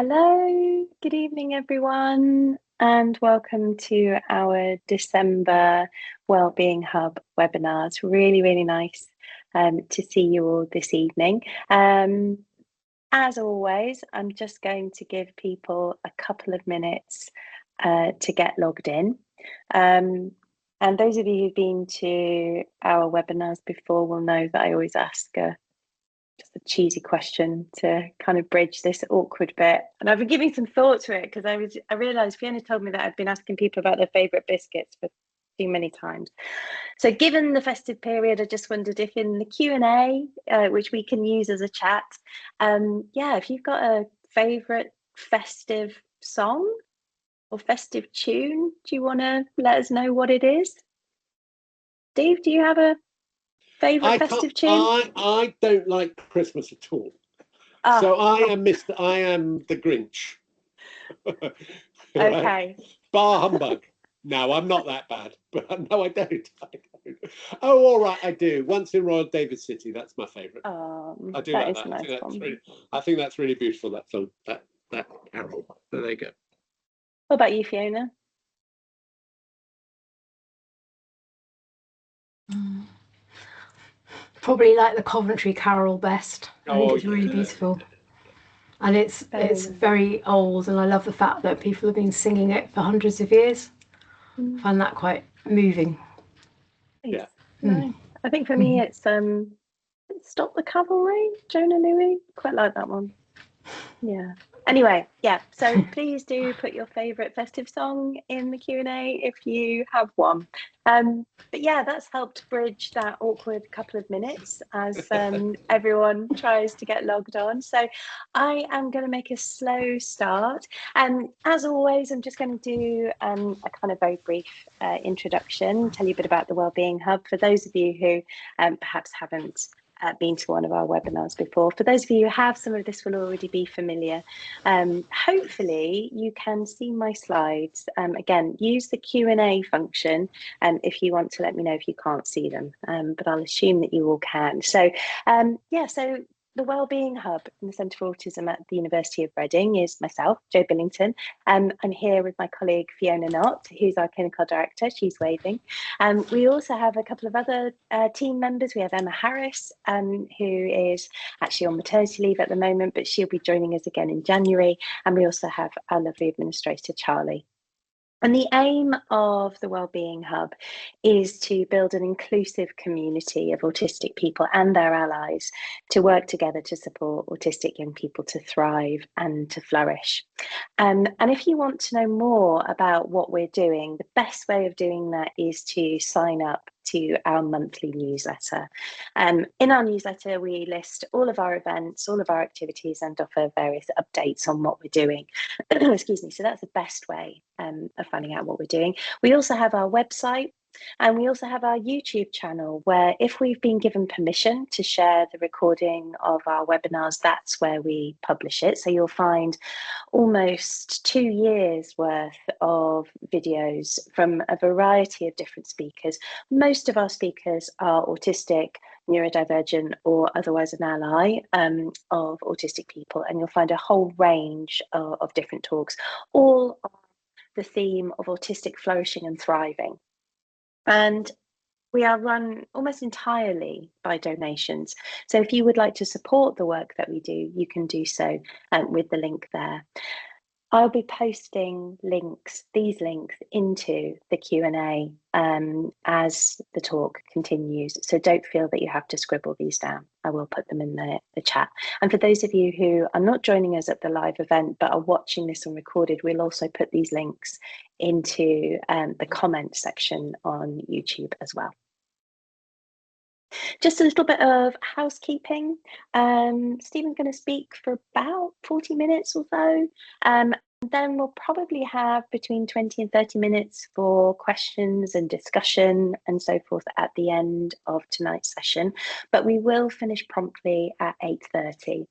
Hello, good evening, everyone, and welcome to our December Wellbeing Hub webinar. It's really, really nice to see you all this evening. As always, I'm just going to give people a couple of minutes to get logged in. And those of you who've been to our webinars before will know that I always ask just a cheesy question to kind of bridge this awkward bit. And I've been giving some thought to it because I realised Fiona told me that I've been asking people about their favourite biscuits for too many times. So given the festive period, I just wondered if in the Q&A, which we can use as a chat, if you've got a favourite festive song or festive tune, do you want to let us know what it is? Steve, do you have a favourite festive tune? I don't like Christmas at all. So I am the Grinch. Okay. Right? Bar humbug. No, I'm not that bad. But no, I don't. Oh, all right, I do. Once in Royal David City, that's my favourite. I do like that. I think that's really beautiful. That song, that carol. So there you go. What about you, Fiona? Probably like the Coventry Carol best. I think it's really beautiful. And it's very old, and I love the fact that people have been singing it for hundreds of years. I find that quite moving. Yeah. Nice. I think for me it's Stop the Cavalry, Jonah Louie. Quite like that one. Yeah. Anyway, yeah, so please do put your favourite festive song in the Q&A if you have one. But yeah, that's helped bridge that awkward couple of minutes as everyone tries to get logged on. So I am going to make a slow start. As always, I'm just going to do a kind of very brief introduction, tell you a bit about the Wellbeing Hub for those of you who perhaps haven't been to one of our webinars before. For those of you who have, some of this will already be familiar. Hopefully you can see my slides. Again, use the Q&A function if you want to let me know if you can't see them, but I'll assume that you all can. So so the Wellbeing Hub in the Centre for Autism at the University of Reading is myself, Jo Billington. I'm here with my colleague Fiona Knott, who's our clinical director. She's waving. We also have a couple of other team members. We have Emma Harris, who is actually on maternity leave at the moment, but she'll be joining us again in January. And we also have our lovely administrator, Charlie. And the aim of the Wellbeing Hub is to build an inclusive community of autistic people and their allies to work together to support autistic young people to thrive and to flourish. And if you want to know more about what we're doing, the best way of doing that is to sign up to our monthly newsletter. In our newsletter, we list all of our events, all of our activities, and offer various updates on what we're doing. Excuse me. So that's the best way of finding out what we're doing. We also have our website. And we also have our YouTube channel where if we've been given permission to share the recording of our webinars, that's where we publish it. So you'll find almost 2 years worth of videos from a variety of different speakers. Most of our speakers are autistic, neurodivergent, or otherwise an ally of autistic people. And you'll find a whole range of different talks, all on the theme of autistic flourishing and thriving. And we are run almost entirely by donations. So if you would like to support the work that we do, you can do so with the link there. I'll be posting these links into the Q&A as the talk continues. So don't feel that you have to scribble these down. I will put them in the chat. And for those of you who are not joining us at the live event, but are watching this on recorded, we'll also put these links into the comment section on YouTube as well. Just a little bit of housekeeping. Stephen's going to speak for about 40 minutes or so. Then we'll probably have between 20 and 30 minutes for questions and discussion and so forth at the end of tonight's session, but we will finish promptly at 8:30.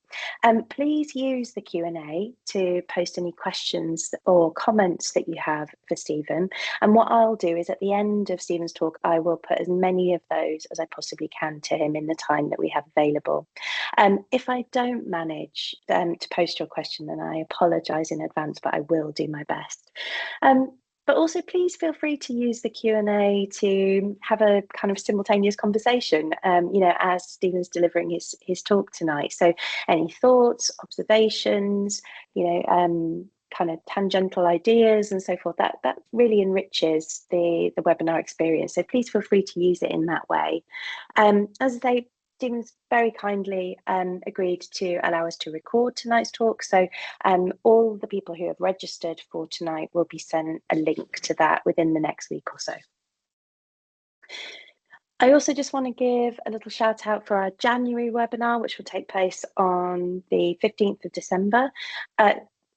Please use the Q&A to post any questions or comments that you have for Stephen. And what I'll do is at the end of Stephen's talk, I will put as many of those as I possibly can to him in the time that we have available. If I don't manage to post your question, then I apologise in advance, but I will do my best. But also please feel free to use the Q&A to have a kind of simultaneous conversation, you know, as Stephen's delivering his talk tonight. So any thoughts, observations, you know, kind of tangential ideas and so forth, that really enriches the webinar experience. So please feel free to use it in that way. As I say, Stephen's very kindly agreed to allow us to record tonight's talk. So all the people who have registered for tonight will be sent a link to that within the next week or so. I also just want to give a little shout out for our January webinar, which will take place on the 15th of December.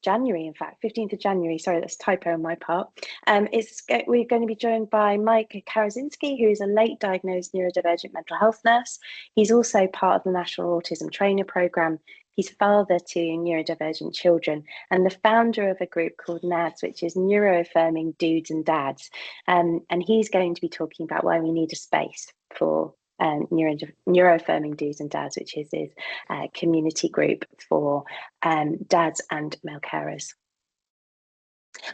January, in fact, 15th of January, sorry, that's a typo on my part. We're going to be joined by Mike Karazinski, who is a late diagnosed neurodivergent mental health nurse. He's also part of the National Autism Trainer Programme. He's father to neurodivergent children and the founder of a group called NADS, which is Neuroaffirming Dudes and Dads. And he's going to be talking about why we need a space for Neuroaffirming Dudes and Dads, which is his community group for dads and male carers.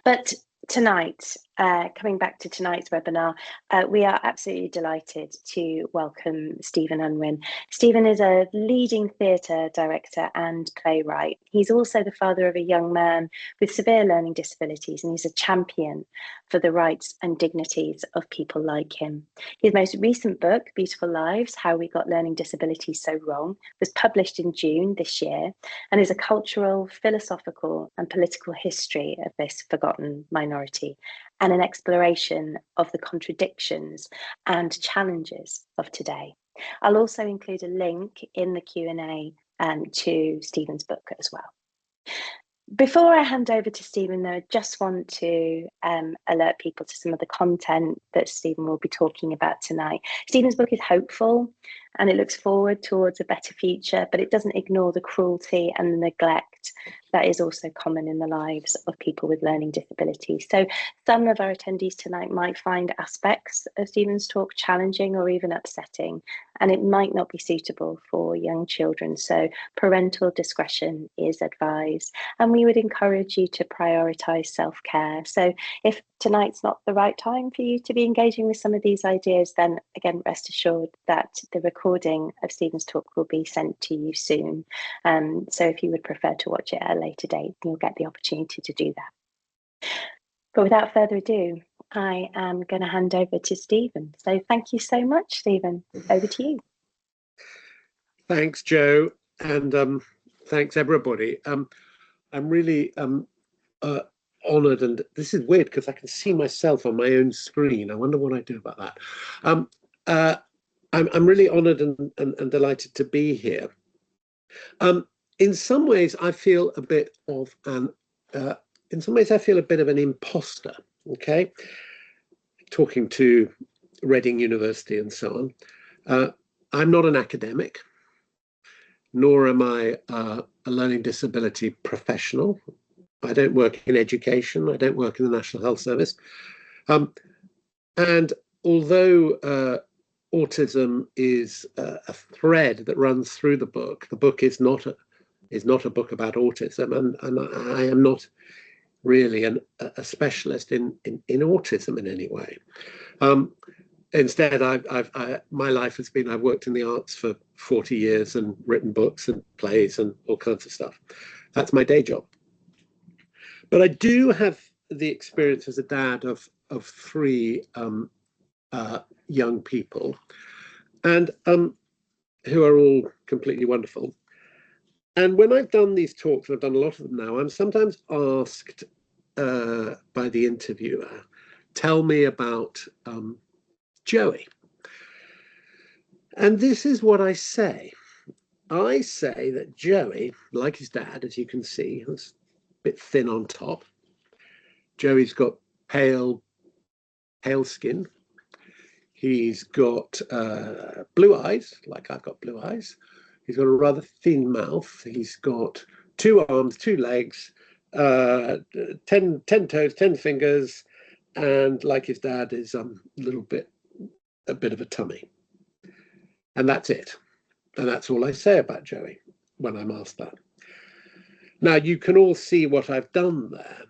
But tonight, coming back to tonight's webinar, we are absolutely delighted to welcome Stephen Unwin. Stephen is a leading theatre director and playwright. He's also the father of a young man with severe learning disabilities, and he's a champion for the rights and dignities of people like him. His most recent book, Beautiful Lives, How We Got Learning Disabilities So Wrong, was published in June this year and is a cultural, philosophical and political history of this forgotten minority and an exploration of the contradictions and challenges of today. I'll also include a link in the Q&A to Stephen's book as well. Before I hand over to Stephen, though, I just want to alert people to some of the content that Stephen will be talking about tonight. Stephen's book is hopeful and it looks forward towards a better future, but it doesn't ignore the cruelty and the neglect that is also common in the lives of people with learning disabilities. So some of our attendees tonight might find aspects of Stephen's talk challenging or even upsetting, and it might not be suitable for young children. So parental discretion is advised, and we would encourage you to prioritise self-care. So if tonight's not the right time for you to be engaging with some of these ideas, then again, rest assured that the recording of Stephen's talk will be sent to you soon. So if you would prefer to watch it at a later date, you'll get the opportunity to do that. But without further ado, I am going to hand over to Stephen. So thank you so much, Stephen. Over to you. Thanks, Jo, and thanks everybody. I'm really honoured, and this is weird because I can see myself on my own screen. I wonder what I do about that. I'm really honoured and delighted to be here. In some ways, I feel a bit of an imposter. Okay, talking to Reading University and so on. I'm not an academic, nor am I a learning disability professional. I don't work in education. I don't work in the National Health Service. And although autism is a thread that runs through the book is not a book about autism, and I am not really a specialist in autism in any way. Instead, my life has been, I've worked in the arts for 40 years and written books and plays and all kinds of stuff. That's my day job. But I do have the experience as a dad of three young people, and who are all completely wonderful. And when I've done these talks, and I've done a lot of them now, I'm sometimes asked by the interviewer, tell me about Joey. And this is what I say. I say that Joey, like his dad, as you can see, was a bit thin on top, Joey's got pale skin. He's got blue eyes, like I've got blue eyes. He's got a rather thin mouth. He's got 2 arms, 2 legs, 10 toes, 10 fingers, and like his dad is a bit of a tummy. And that's it. And that's all I say about Joey when I'm asked that. Now, you can all see what I've done there,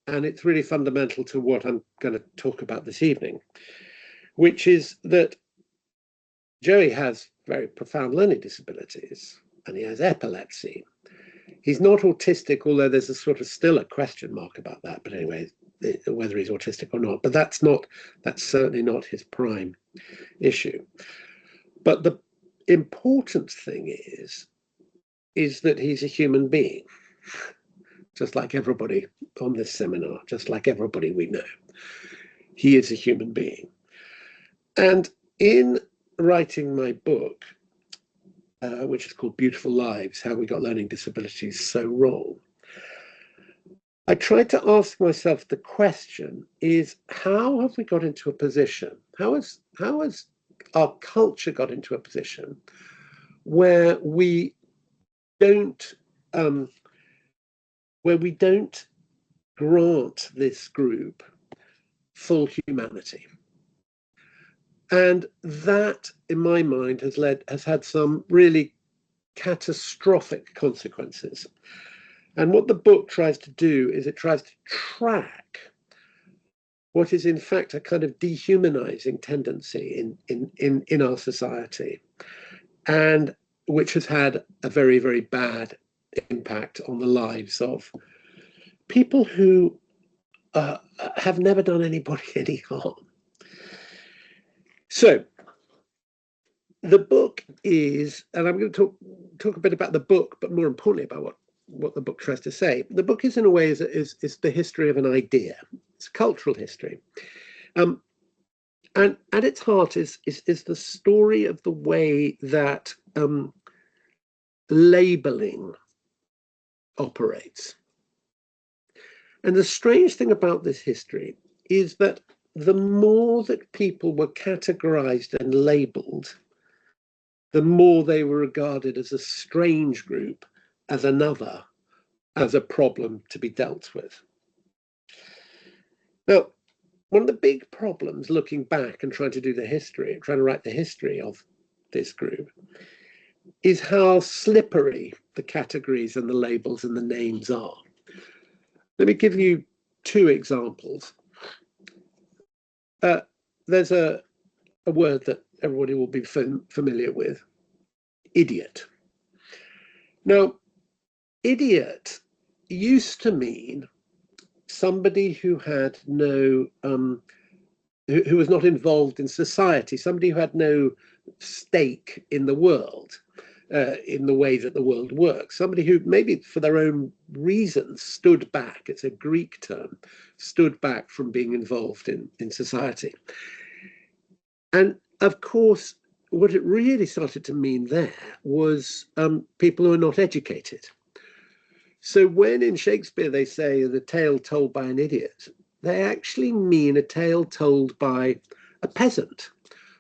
and it's really fundamental to what I'm going to talk about this evening, which is that Joey has very profound learning disabilities, and he has epilepsy. He's not autistic, although there's a sort of still a question mark about that. But anyway, whether he's autistic or not, but that's certainly not his prime issue. But the important thing is that he's a human being, just like everybody on this seminar, just like everybody we know. He is a human being. And in writing my book, which is called Beautiful Lives, How We Got Learning Disabilities So Wrong, I tried to ask myself the question is, how have we got into a position, how has our culture got into a position where we don't grant this group full humanity? And that, in my mind, has had some really catastrophic consequences. And what the book tries to do is it tries to track what is in fact a kind of dehumanizing tendency in our society, and which has had a very, very bad impact on the lives of people who have never done anybody any harm. So the book is, and I'm going to talk a bit about the book, but more importantly about what the book tries to say. The book is, in a way, is the history of an idea. It's cultural history. And at its heart is the story of the way that labeling operates. And the strange thing about this history is that the more that people were categorized and labeled, the more they were regarded as a strange group, as another, as a problem to be dealt with. Now, one of the big problems looking back and trying to do the history, trying to write the history of this group, is how slippery the categories and the labels and the names are. Let me give you 2 examples. There's a word that everybody will be familiar with, idiot. Now, idiot used to mean somebody who had no, who was not involved in society, somebody who had no stake in the world, in the way that the world works, somebody who maybe for their own reasons stood back, it's a Greek term, stood back from being involved in society. And of course, what it really started to mean there was people who are not educated. So when in Shakespeare they say the tale told by an idiot, they actually mean a tale told by a peasant,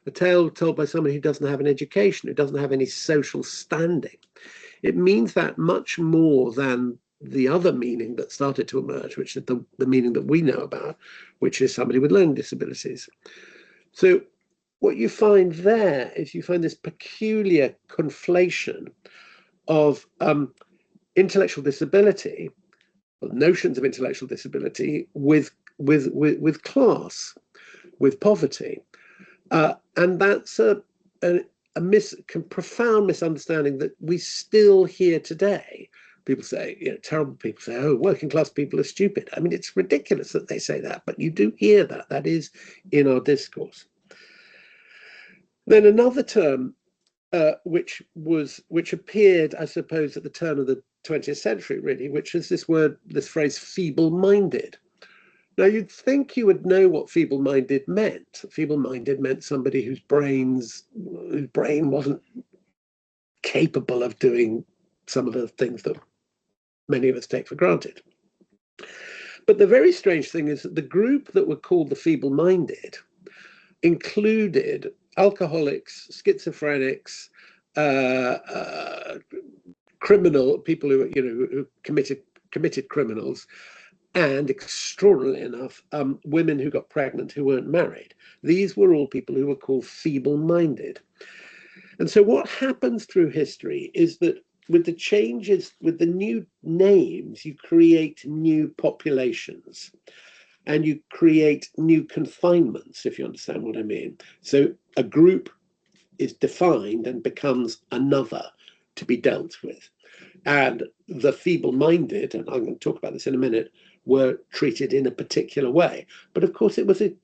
a tale told by someone who doesn't have an education, who doesn't have any social standing. It means that much more than the other meaning that started to emerge, which is the meaning that we know about, which is somebody with learning disabilities. So what you find there is you find this peculiar conflation of intellectual disability, or notions of intellectual disability, with class, with poverty, and that's a profound misunderstanding that we still hear today. People say, terrible people say, oh, working class people are stupid. I mean, it's ridiculous that they say that, but you do hear that. That is in our discourse. Then another term which appeared, I suppose, at the turn of the 20th century, really, which is this phrase, feeble-minded. Now, you'd think you would know what feeble-minded meant. Feeble-minded meant somebody whose brain wasn't capable of doing some of the things that many of us take for granted. But the very strange thing is that the group that were called the feeble-minded included alcoholics, schizophrenics, people who, who committed criminals, and extraordinarily enough, women who got pregnant who weren't married. These were all people who were called feeble-minded. And so what happens through history is that with the changes, with the new names, you create new populations and you create new confinements, if you understand what I mean. So a group is defined and becomes another to be dealt with. And the feeble-minded, and I'm going to talk about this in a minute, were treated in a particular way. But of course, it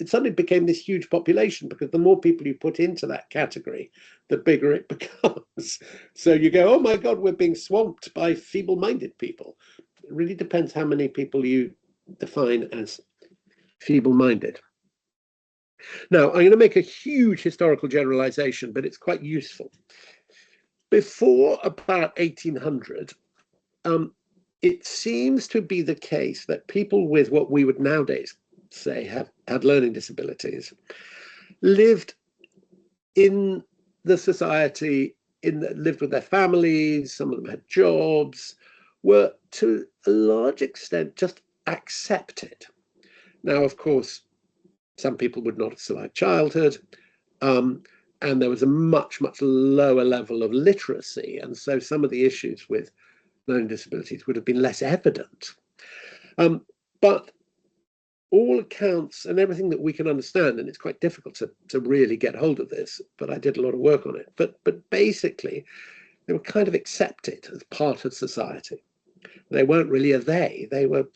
suddenly became this huge population, because the more people you put into that category, the bigger it becomes. So you go, oh my God, we're being swamped by feeble-minded people. It really depends how many people you define as feeble-minded. Now, I'm going to make a huge historical generalization, but it's quite useful. Before about 1800, it seems to be the case that people with what we would nowadays say had learning disabilities lived in the society, lived with their families, some of them had jobs, were to a large extent just accepted. Now, of course, some people would not have survived childhood, and there was a much, much lower level of literacy. And so some of the issues with learning disabilities would have been less evident. But all accounts and everything that we can understand, and it's quite difficult to really get hold of this, but I did a lot of work on it. But basically, they were kind of accepted as part of society. They weren't really a they. They were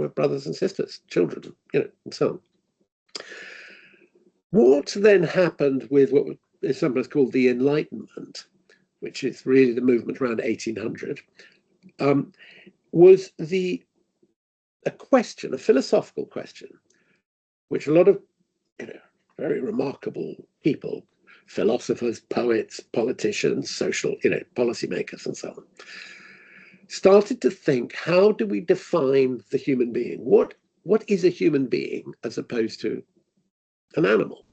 brothers and sisters, children, and so on. What then happened with what is sometimes called the Enlightenment, which is really the movement around 1800, was a question, a philosophical question, which a lot of very remarkable people, philosophers, poets, politicians, social, policymakers, and so on, started to think, how do we define the human being? What is a human being as opposed to an animal?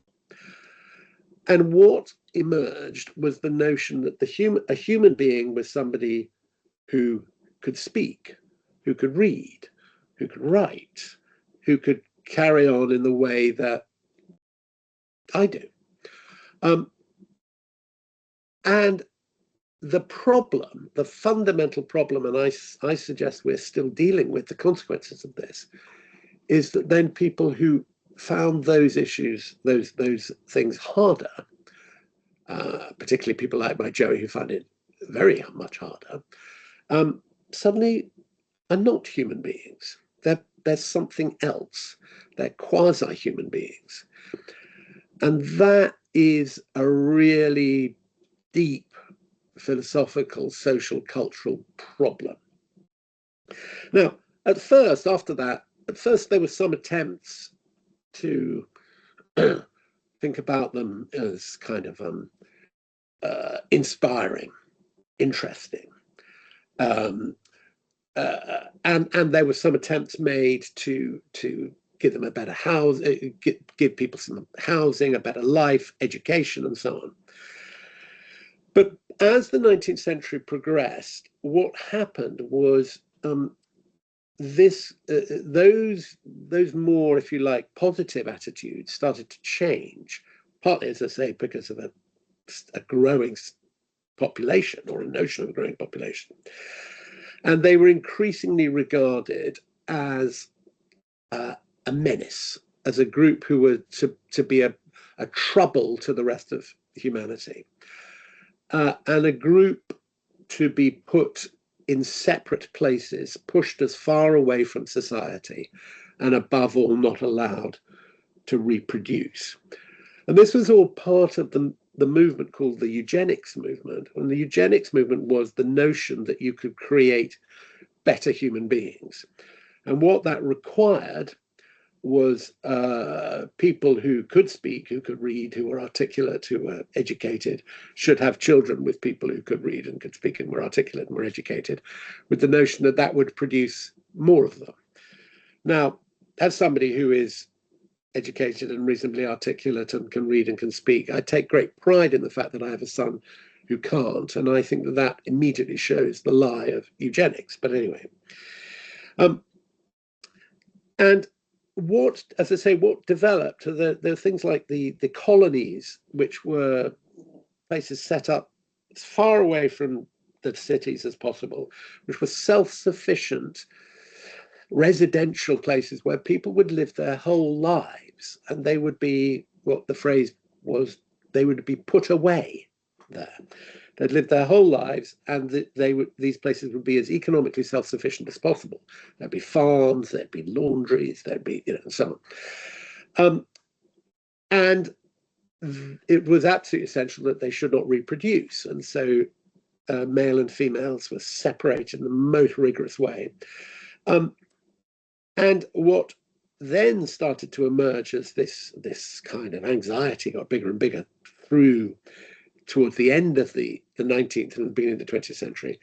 And what emerged was the notion that a human being was somebody who could speak, who could read, who could write, who could carry on in the way that I do. And the problem, the fundamental problem, and I suggest we're still dealing with the consequences of this, is that then people who found those issues, those things harder, particularly people like my Joey who find it very much harder, suddenly are not human beings. They're something else. They're quasi-human beings. And that is a really deep philosophical, social, cultural problem. Now, at first there were some attempts to think about them as kind of inspiring, interesting. And there were some attempts made to give them a better house, give people some housing, a better life, education, and so on. But as the 19th century progressed, what happened was those more, if you like, positive attitudes started to change, partly, as I say, because of a growing population, or a notion of a growing population. And they were increasingly regarded as a menace, as a group who were to be a trouble to the rest of humanity, and a group to be put in separate places, pushed as far away from society, and above all, not allowed to reproduce. And this was all part of the movement called the eugenics movement. And the eugenics movement was the notion that you could create better human beings. And what that required was people who could speak, who could read, who were articulate, who were educated, should have children with people who could read and could speak and were articulate and were educated, with the notion that that would produce more of them. Now, as somebody who is educated and reasonably articulate and can read and can speak, I take great pride in the fact that I have a son who can't, and I think that that immediately shows the lie of eugenics. But anyway, and what, as I say, what developed, there are things like the colonies, which were places set up as far away from the cities as possible, which were self-sufficient residential places where people would live their whole lives, and they would be, what the phrase was, they would be put away there. They'd live their whole lives, and these places would be as economically self-sufficient as possible. There'd be farms, there'd be laundries, there'd be, and so on. And it was absolutely essential that they should not reproduce, and so male and females were separated in the most rigorous way. And what then started to emerge as this kind of anxiety got bigger and bigger through towards the end of the 19th and the beginning of the 20th century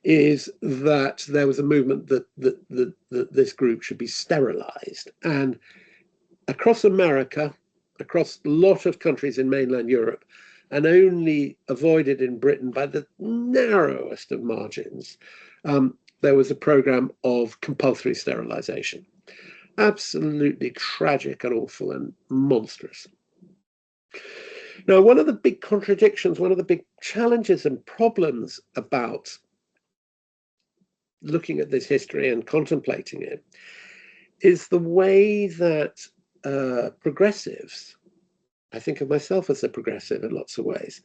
is that there was a movement that this group should be sterilized. And across America, across a lot of countries in mainland Europe, and only avoided in Britain by the narrowest of margins, there was a program of compulsory sterilization. Absolutely tragic and awful and monstrous. Now, one of the big contradictions, one of the big challenges and problems about looking at this history and contemplating it is the way that progressives, I think of myself as a progressive in lots of ways,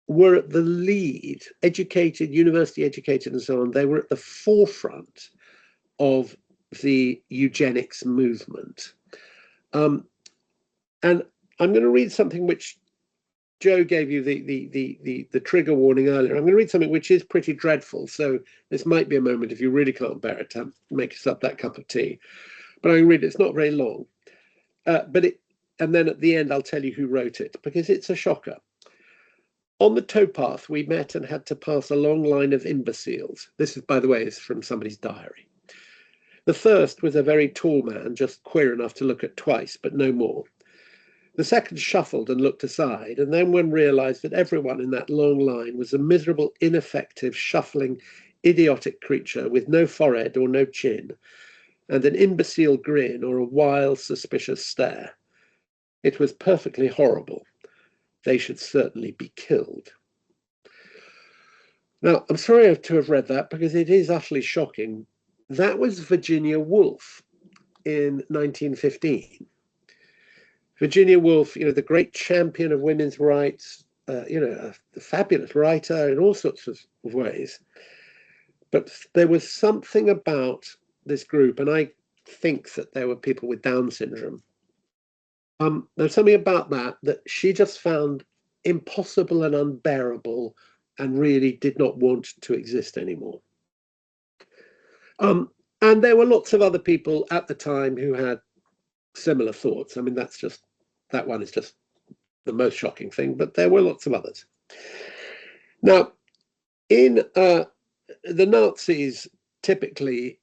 were at the lead, educated, university educated and so on. They were at the forefront of the eugenics movement. And I'm going to read something which Joe gave you the trigger warning earlier. I'm going to read something which is pretty dreadful. So this might be a moment, if you really can't bear it, to make yourself that cup of tea. But I'm going to read it. It's not very long. And then at the end, I'll tell you who wrote it, because it's a shocker. On the towpath, we met and had to pass a long line of imbeciles. This is, by the way, is from somebody's diary. The first was a very tall man, just queer enough to look at twice, but no more. The second shuffled and looked aside, and then one realized that everyone in that long line was a miserable, ineffective, shuffling, idiotic creature with no forehead or no chin, and an imbecile grin or a wild, suspicious stare. It was perfectly horrible. They should certainly be killed. Now, I'm sorry to have read that because it is utterly shocking. That was Virginia Woolf in 1915. Virginia Woolf, the great champion of women's rights, a fabulous writer in all sorts of ways. But there was something about this group, and I think that there were people with Down syndrome. There's something about that she just found impossible and unbearable and really did not want to exist anymore. And there were lots of other people at the time who had similar thoughts. I mean, that one is just the most shocking thing, but there were lots of others. Now, in the Nazis typically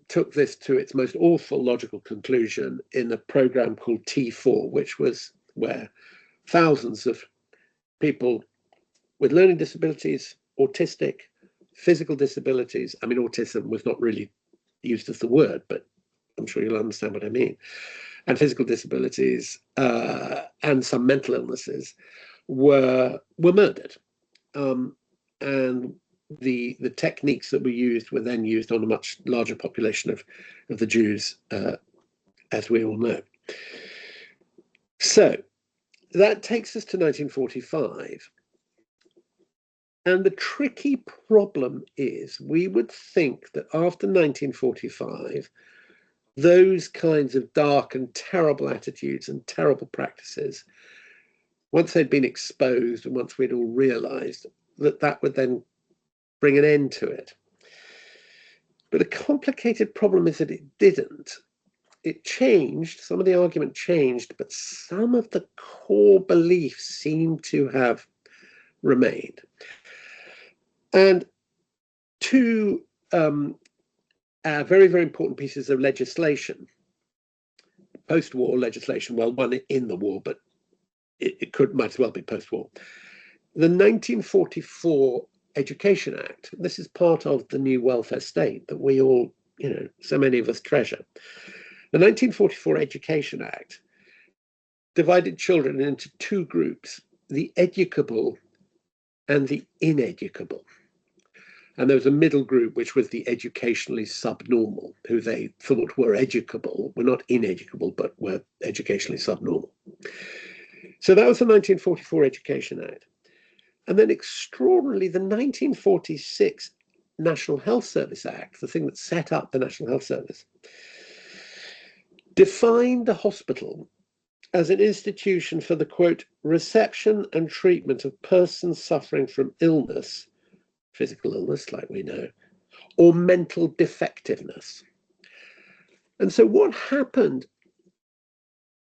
took this to its most awful logical conclusion in a program called T4, which was where thousands of people with learning disabilities, autistic, physical disabilities, I mean, autism was not really used as the word, but I'm sure you'll understand what I mean, and physical disabilities and some mental illnesses were murdered. And the techniques that were used were then used on a much larger population of the Jews, as we all know. So that takes us to 1945. And the tricky problem is we would think that after 1945, those kinds of dark and terrible attitudes and terrible practices, once they'd been exposed and once we'd all realized that would then bring an end to it. But the complicated problem is that it didn't. It changed, some of the argument changed, but some of the core beliefs seem to have remained. And two very, very important pieces of legislation, post-war legislation, well, one in the war, but it might as well be post-war. The 1944 Education Act, this is part of the new welfare state that we all, so many of us treasure. The 1944 Education Act divided children into two groups, the educable and the ineducable. And there was a middle group, which was the educationally subnormal, who they thought were educable, were not ineducable, but were educationally subnormal. So that was the 1944 Education Act. And then extraordinarily, the 1946 National Health Service Act, the thing that set up the National Health Service, defined the hospital as an institution for the, quote, reception and treatment of persons suffering from illness, physical illness, like we know, or mental defectiveness. And so what happened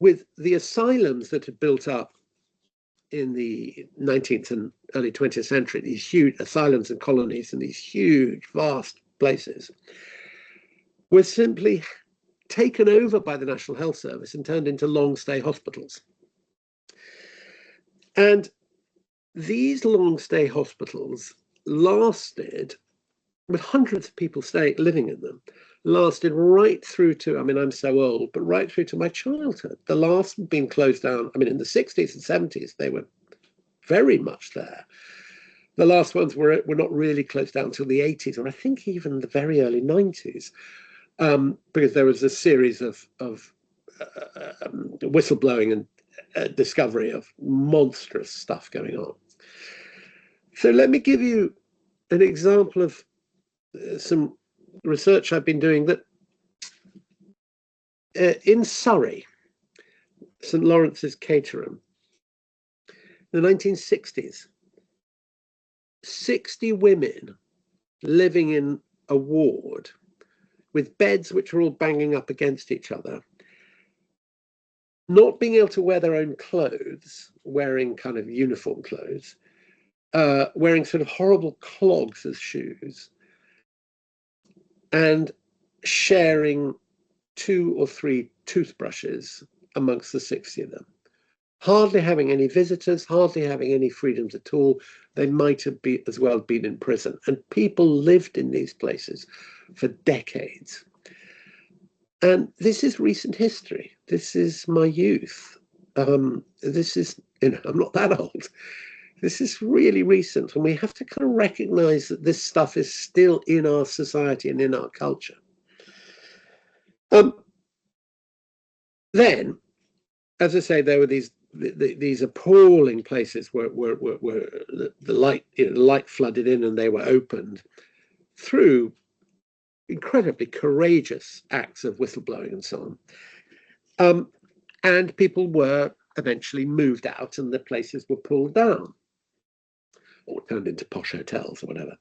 with the asylums that had built up in the 19th and early 20th century, these huge asylums and colonies in these huge, vast places, were simply taken over by the National Health Service and turned into long-stay hospitals. And these long-stay hospitals lasted, with hundreds of people living in them, lasted right through to, I'm so old, but right through to my childhood. The last had been closed down, in the 60s and 70s, they were very much there. The last ones were not really closed down until the 80s, or I think even the very early 90s, because there was a series of whistleblowing and discovery of monstrous stuff going on. So let me give you an example of some research I've been doing that in Surrey, St. Lawrence's Caterham, in the 1960s, 60 women living in a ward with beds which are all banging up against each other, not being able to wear their own clothes, wearing kind of uniform clothes, wearing sort of horrible clogs as shoes, and sharing 2 or 3 toothbrushes amongst the 60 of them. Hardly having any visitors, hardly having any freedoms at all. They might have as well been in prison. And people lived in these places for decades. And this is recent history. This is my youth. This is, I'm not that old. This is really recent. And we have to kind of recognize that this stuff is still in our society and in our culture. Then, as I say, there were these appalling places where the light flooded in, and they were opened through incredibly courageous acts of whistleblowing and so on. And people were eventually moved out, and the places were pulled down or turned into posh hotels or whatever.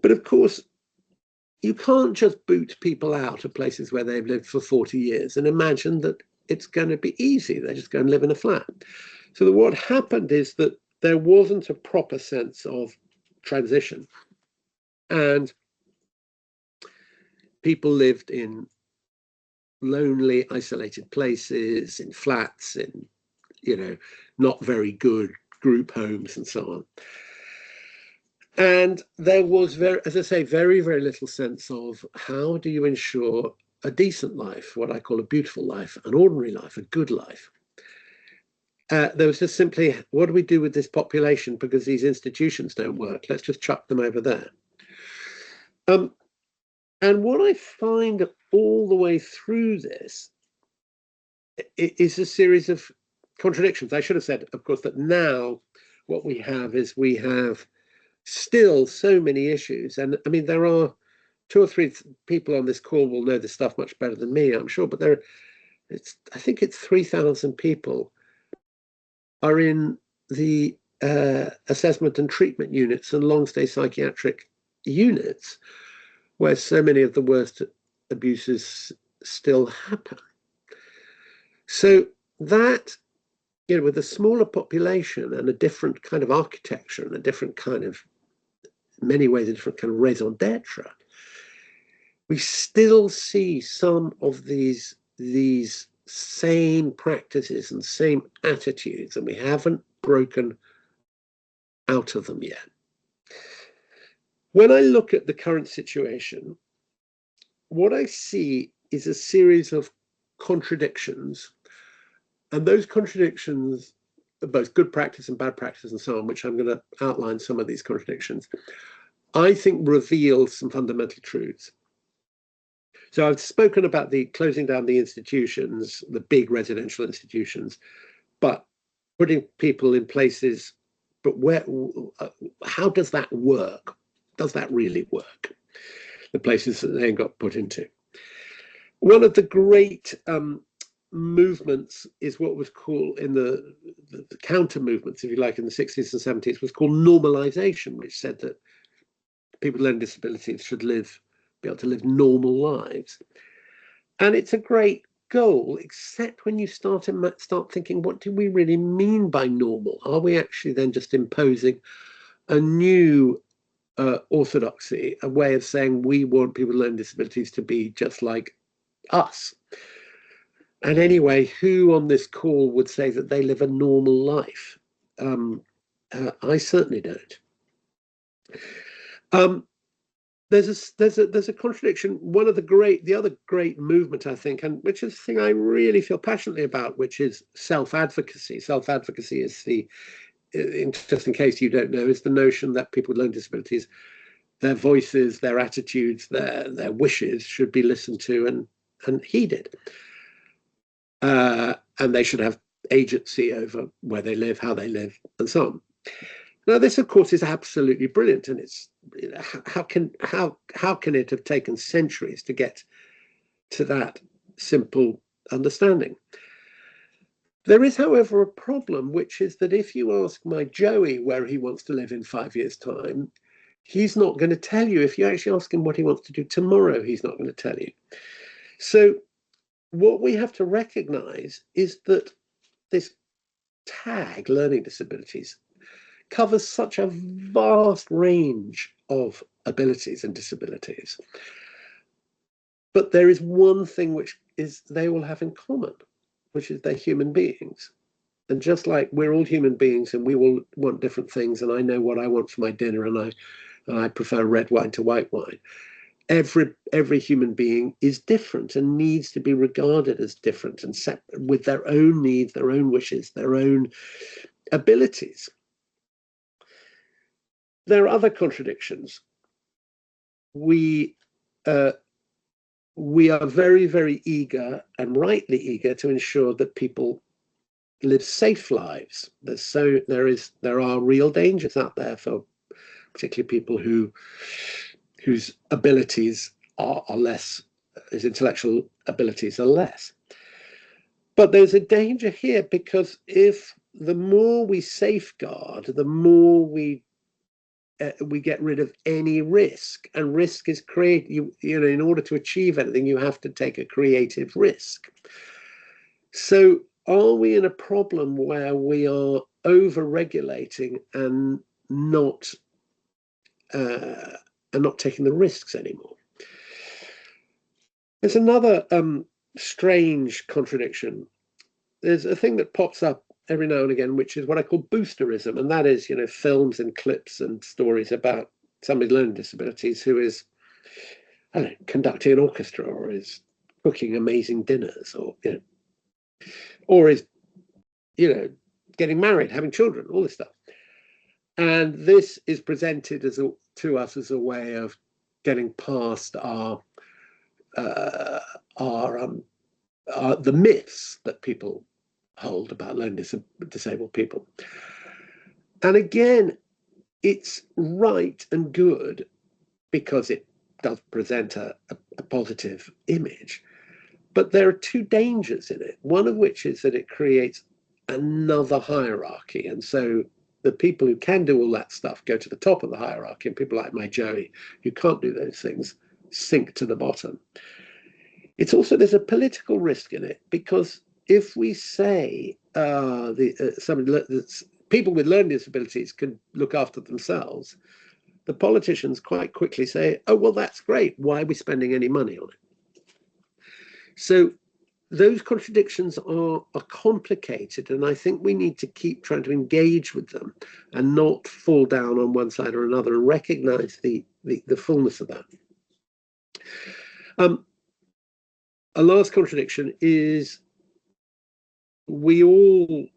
But of course, you can't just boot people out of places where they've lived for 40 years and imagine that it's going to be easy. They're just going to live in a flat. So what happened is that there wasn't a proper sense of transition. And people lived in lonely, isolated places, in flats, in, not very good group homes and so on. And there was, as I say, very, very little sense of how do you ensure a decent life, what I call a beautiful life, an ordinary life, a good life. There was just simply, what do we do with this population because these institutions don't work? Let's just chuck them over there. And what I find all the way through this is a series of contradictions. I should have said, of course, that now what we have is we have still so many issues. And there are 2 or 3 people on this call will know this stuff much better than me, I'm sure, but I think it's 3,000 people are in the assessment and treatment units and long-stay psychiatric units where so many of the worst abuses still happen. So that, with a smaller population and a different kind of architecture and a different kind of, in many ways, a different kind of raison d'etre, we still see some of these same practices and same attitudes, and we haven't broken out of them yet. When I look at the current situation, what I see is a series of contradictions, and those contradictions are both good practice and bad practice and so on, which I'm going to outline some of these contradictions, I think reveal some fundamental truths. So I've spoken about the closing down the institutions, the big residential institutions, but putting people in places, but where, how does that work? Does that really work? The places that they got put into. One of the great movements is what was called in the counter movements, if you like, in the 60s and 70s, was called normalization, which said that people with learning disabilities should be able to live normal lives. And it's a great goal, except when you start thinking, what do we really mean by normal? Are we actually then just imposing a new orthodoxy, a way of saying we want people with learning disabilities to be just like us? And anyway, who on this call would say that they live a normal life? I certainly don't. There's a contradiction. The other great movement, I think, and which is the thing I really feel passionately about, which is self-advocacy. Self-advocacy is just in case you don't know, is the notion that people with learning disabilities, their voices, their attitudes, their wishes should be listened to and heeded. And they should have agency over where they live, how they live, and so on. Now, this, of course, is absolutely brilliant, and it's how can it have taken centuries to get to that simple understanding? There is, however, a problem, which is that if you ask my Joey where he wants to live in 5 years' time, he's not going to tell you. If you actually ask him what he wants to do tomorrow, he's not going to tell you. So what we have to recognize is that this tag, learning disabilities, covers such a vast range of abilities and disabilities. But there is one thing which is they all have in common, which is they're human beings. And just like we're all human beings and we all want different things, and I know what I want for my dinner, and I prefer red wine to white wine. Every human being is different and needs to be regarded as different and separate, with their own needs, their own wishes, their own abilities. There are other contradictions. We are very, very eager, and rightly eager, to ensure that people live safe lives. There are real dangers out there for particularly people whose abilities are less, whose intellectual abilities are less. But there's a danger here, because if the more we safeguard, the more we get rid of any risk, and risk is in order to achieve anything, you have to take a creative risk. So are we in a problem where we are over-regulating and not taking the risks anymore? There's another strange contradiction. There's a thing that pops up every now and again, which is what I call boosterism, and that is, films and clips and stories about somebody with learning disabilities who is, I don't know, conducting an orchestra, or is cooking amazing dinners, or is, getting married, having children, all this stuff. And this is presented to us as a way of getting past the myths that people hold about learning disabled people. And again, it's right and good because it does present a positive image. But there are two dangers in it, one of which is that it creates another hierarchy. And so the people who can do all that stuff go to the top of the hierarchy, and people like my Joey, who can't do those things, sink to the bottom. It's also, there's a political risk in it, because if we say people with learning disabilities can look after themselves, the politicians quite quickly say, oh, well, that's great. Why are we spending any money on it? So those contradictions are complicated, and I think we need to keep trying to engage with them and not fall down on one side or another and recognize the fullness of that. A last contradiction is we all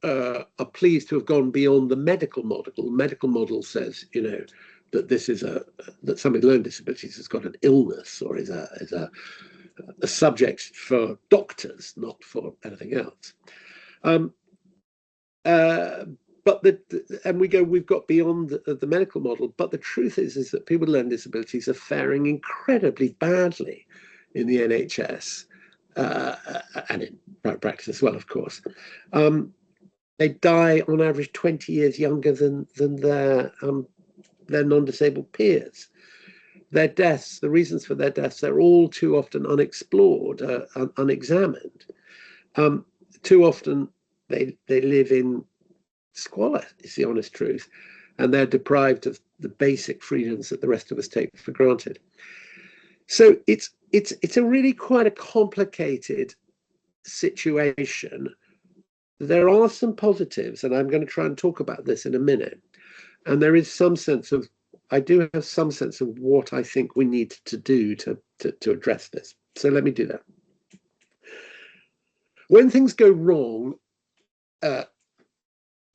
are pleased to have gone beyond the medical model. The medical model says, you know, that this is that somebody with learning disabilities has got an illness or is a subject for doctors, not for anything else. But we've got beyond the medical model. But the truth is that people with learning disabilities are faring incredibly badly in the NHS and in private practice as well, of course. They die on average 20 years younger than their non-disabled peers. Their deaths, the reasons for their deaths, they're all too often unexplored, unexamined. Too often they live in squalor, is the honest truth, and they're deprived of the basic freedoms that the rest of us take for granted. So it's a really quite a complicated situation. There are some positives, and I'm going to try and talk about this in a minute. And there is some sense of, I do have some sense of what I think we need to do to address this. So let me do that. When things go wrong,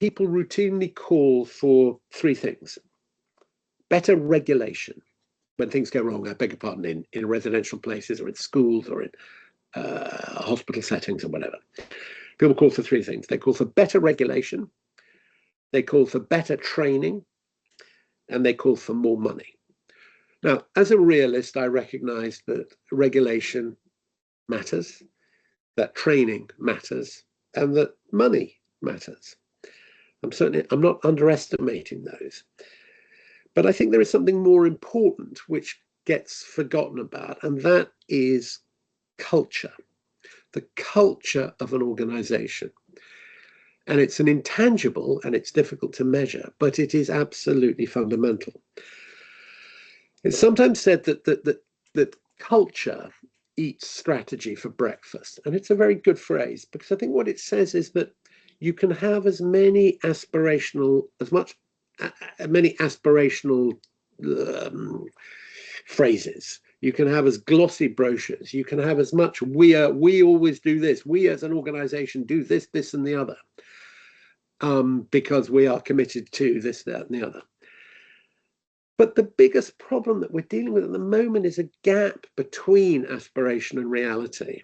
people routinely call for three things. Better regulation. When things go wrong, I beg your pardon, in residential places or in schools or in hospital settings or whatever. People call for three things. They call for better regulation, they call for better training, and they call for more money. Now, as a realist, I recognize that regulation matters, that training matters, and that money matters. I'm not underestimating those. But I think there is something more important which gets forgotten about, and that is culture, the culture of an organization. And it's an intangible and it's difficult to measure, but it is absolutely fundamental. It's sometimes said that culture eats strategy for breakfast. And it's a very good phrase, because I think what it says is that you can have many aspirational phrases. You can have as glossy brochures. You can have as much we always do this. We as an organization do this, this, and the other, because we are committed to this, that, and the other. But the biggest problem that we're dealing with at the moment is a gap between aspiration and reality.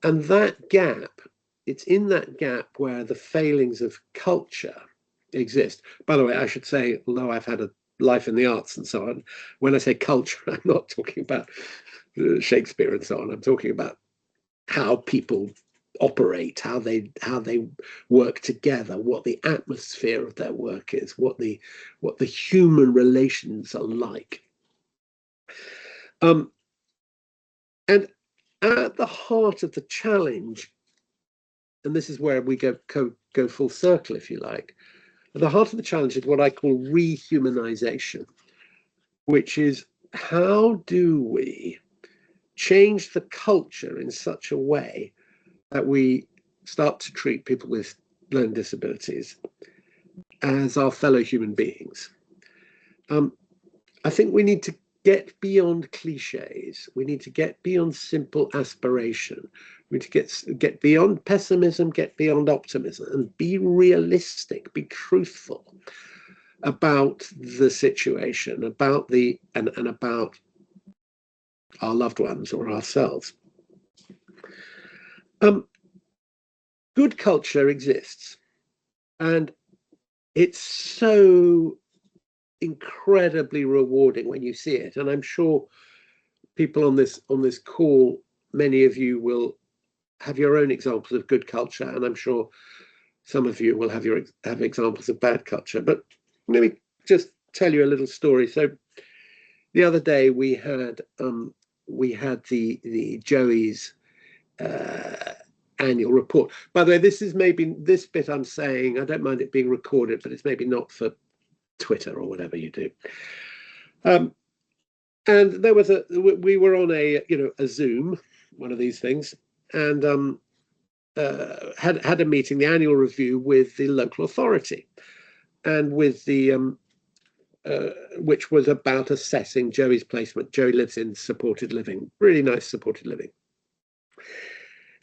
And that gap, it's in that gap where the failings of culture exist. By the way, I should say, although I've had a life in the arts and so on, when I say culture, I'm not talking about Shakespeare and so on. I'm talking about how people operate, how they work together, what the atmosphere of their work is, what the human relations are like. And at the heart of the challenge, and this is where we go full circle, if you like, at the heart of the challenge is what I call rehumanization, which is how do we change the culture in such a way that we start to treat people with learning disabilities as our fellow human beings. I think we need to get beyond cliches. We need to get beyond simple aspiration. We need to get beyond pessimism, get beyond optimism, and be realistic, be truthful about the situation, about and about our loved ones or ourselves. Good culture exists, and it's so incredibly rewarding when you see it. And I'm sure people on this call, many of you will have your own examples of good culture, and I'm sure some of you will have examples of bad culture. But let me just tell you a little story. So the other day we had the Joey's annual report. By the way, this bit I'm saying, I don't mind it being recorded, but it's maybe not for Twitter or whatever you do. And there was we were on a Zoom, one of these things, and had a meeting, the annual review with the local authority, and with the which was about assessing Joey's placement. Joey lives in supported living, really nice supported living.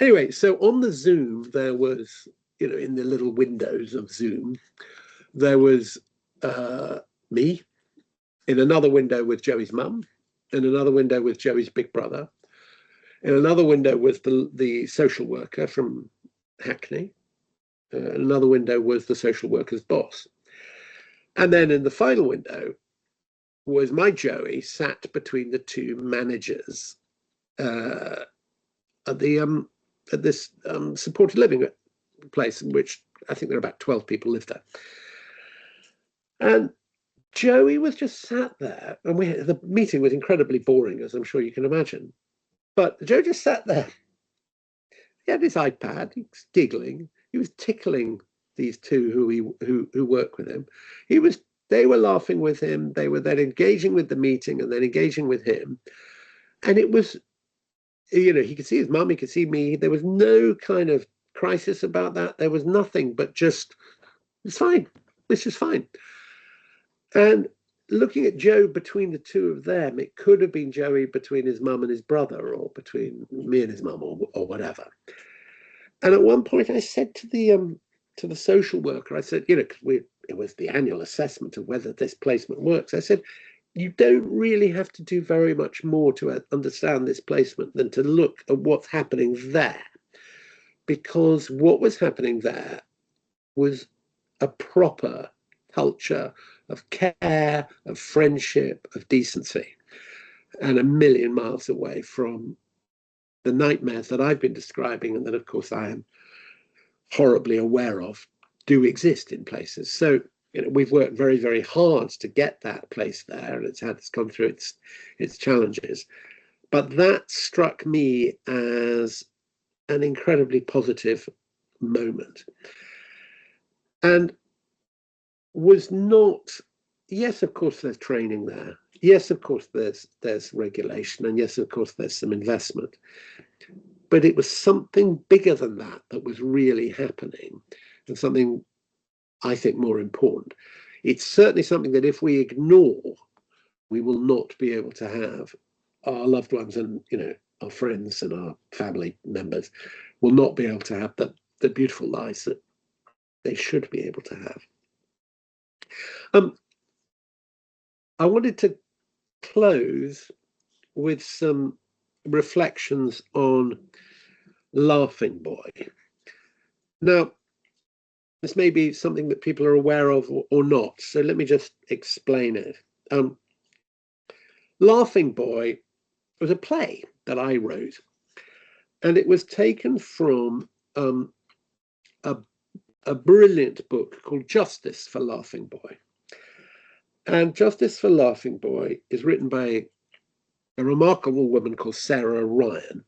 Anyway, so on the Zoom, there was, in the little windows of Zoom, there was me, in another window with Joey's mum, in another window with Joey's big brother, in another window was the social worker from Hackney, another window was the social worker's boss. And then in the final window was my Joey sat between the two managers at this supported living place, in which I think there are about 12 people live there. And Joey was just sat there, and the meeting was incredibly boring, as I'm sure you can imagine. But Joe just sat there. He had his iPad, he was giggling, he was tickling these two who work with him. They were laughing with him, they were then engaging with the meeting and then engaging with him. And it was, he could see his mum, he could see me. There was no kind of crisis about that. There was nothing, but just, it's fine. It's just fine. And looking at Joe between the two of them, it could have been Joey between his mum and his brother, or between me and his mum, or whatever. And at one point I said to the social worker, I said, because it was the annual assessment of whether this placement works. I said, you don't really have to do very much more to understand this placement than to look at what's happening there. Because what was happening there was a proper culture of care, of friendship, of decency, and a million miles away from the nightmares that I've been describing, and that, of course, I am horribly aware of, do exist in places. So, we've worked very, very hard to get that place there, and it's gone through its challenges. But that struck me as an incredibly positive moment, and was not. Yes, of course, there's training there. Yes, of course, there's regulation, and yes, of course, there's some investment. But it was something bigger than that was really happening, and something I think more important. It's certainly something that if we ignore, we will not be able to have our loved ones and our friends and our family members will not be able to have the beautiful lives that they should be able to have. I wanted to close with some reflections on Laughing Boy. Now, this may be something that people are aware of or not, so let me just explain it. Laughing Boy was a play that I wrote, and it was taken from a brilliant book called Justice for Laughing Boy. And Justice for Laughing Boy is written by a remarkable woman called Sarah Ryan.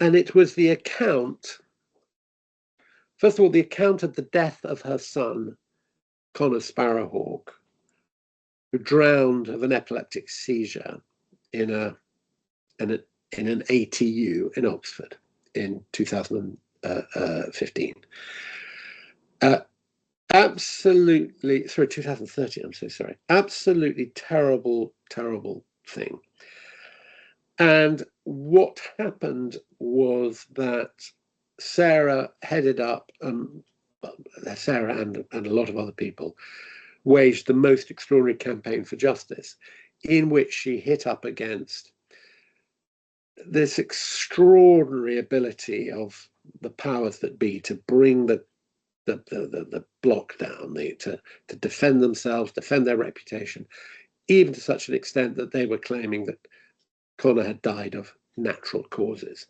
And it was the account, first of all, the account of the death of her son, Connor Sparrowhawk, who drowned of an epileptic seizure in an ATU in Oxford in 2015. Absolutely, sorry, 2013, I'm so sorry. Absolutely terrible, terrible thing. And what happened was that Sarah headed up, Sarah and a lot of other people, waged the most extraordinary campaign for justice, in which she hit up against this extraordinary ability of the powers that be to bring the block down, to defend themselves, defend their reputation, even to such an extent that they were claiming that Connor had died of natural causes.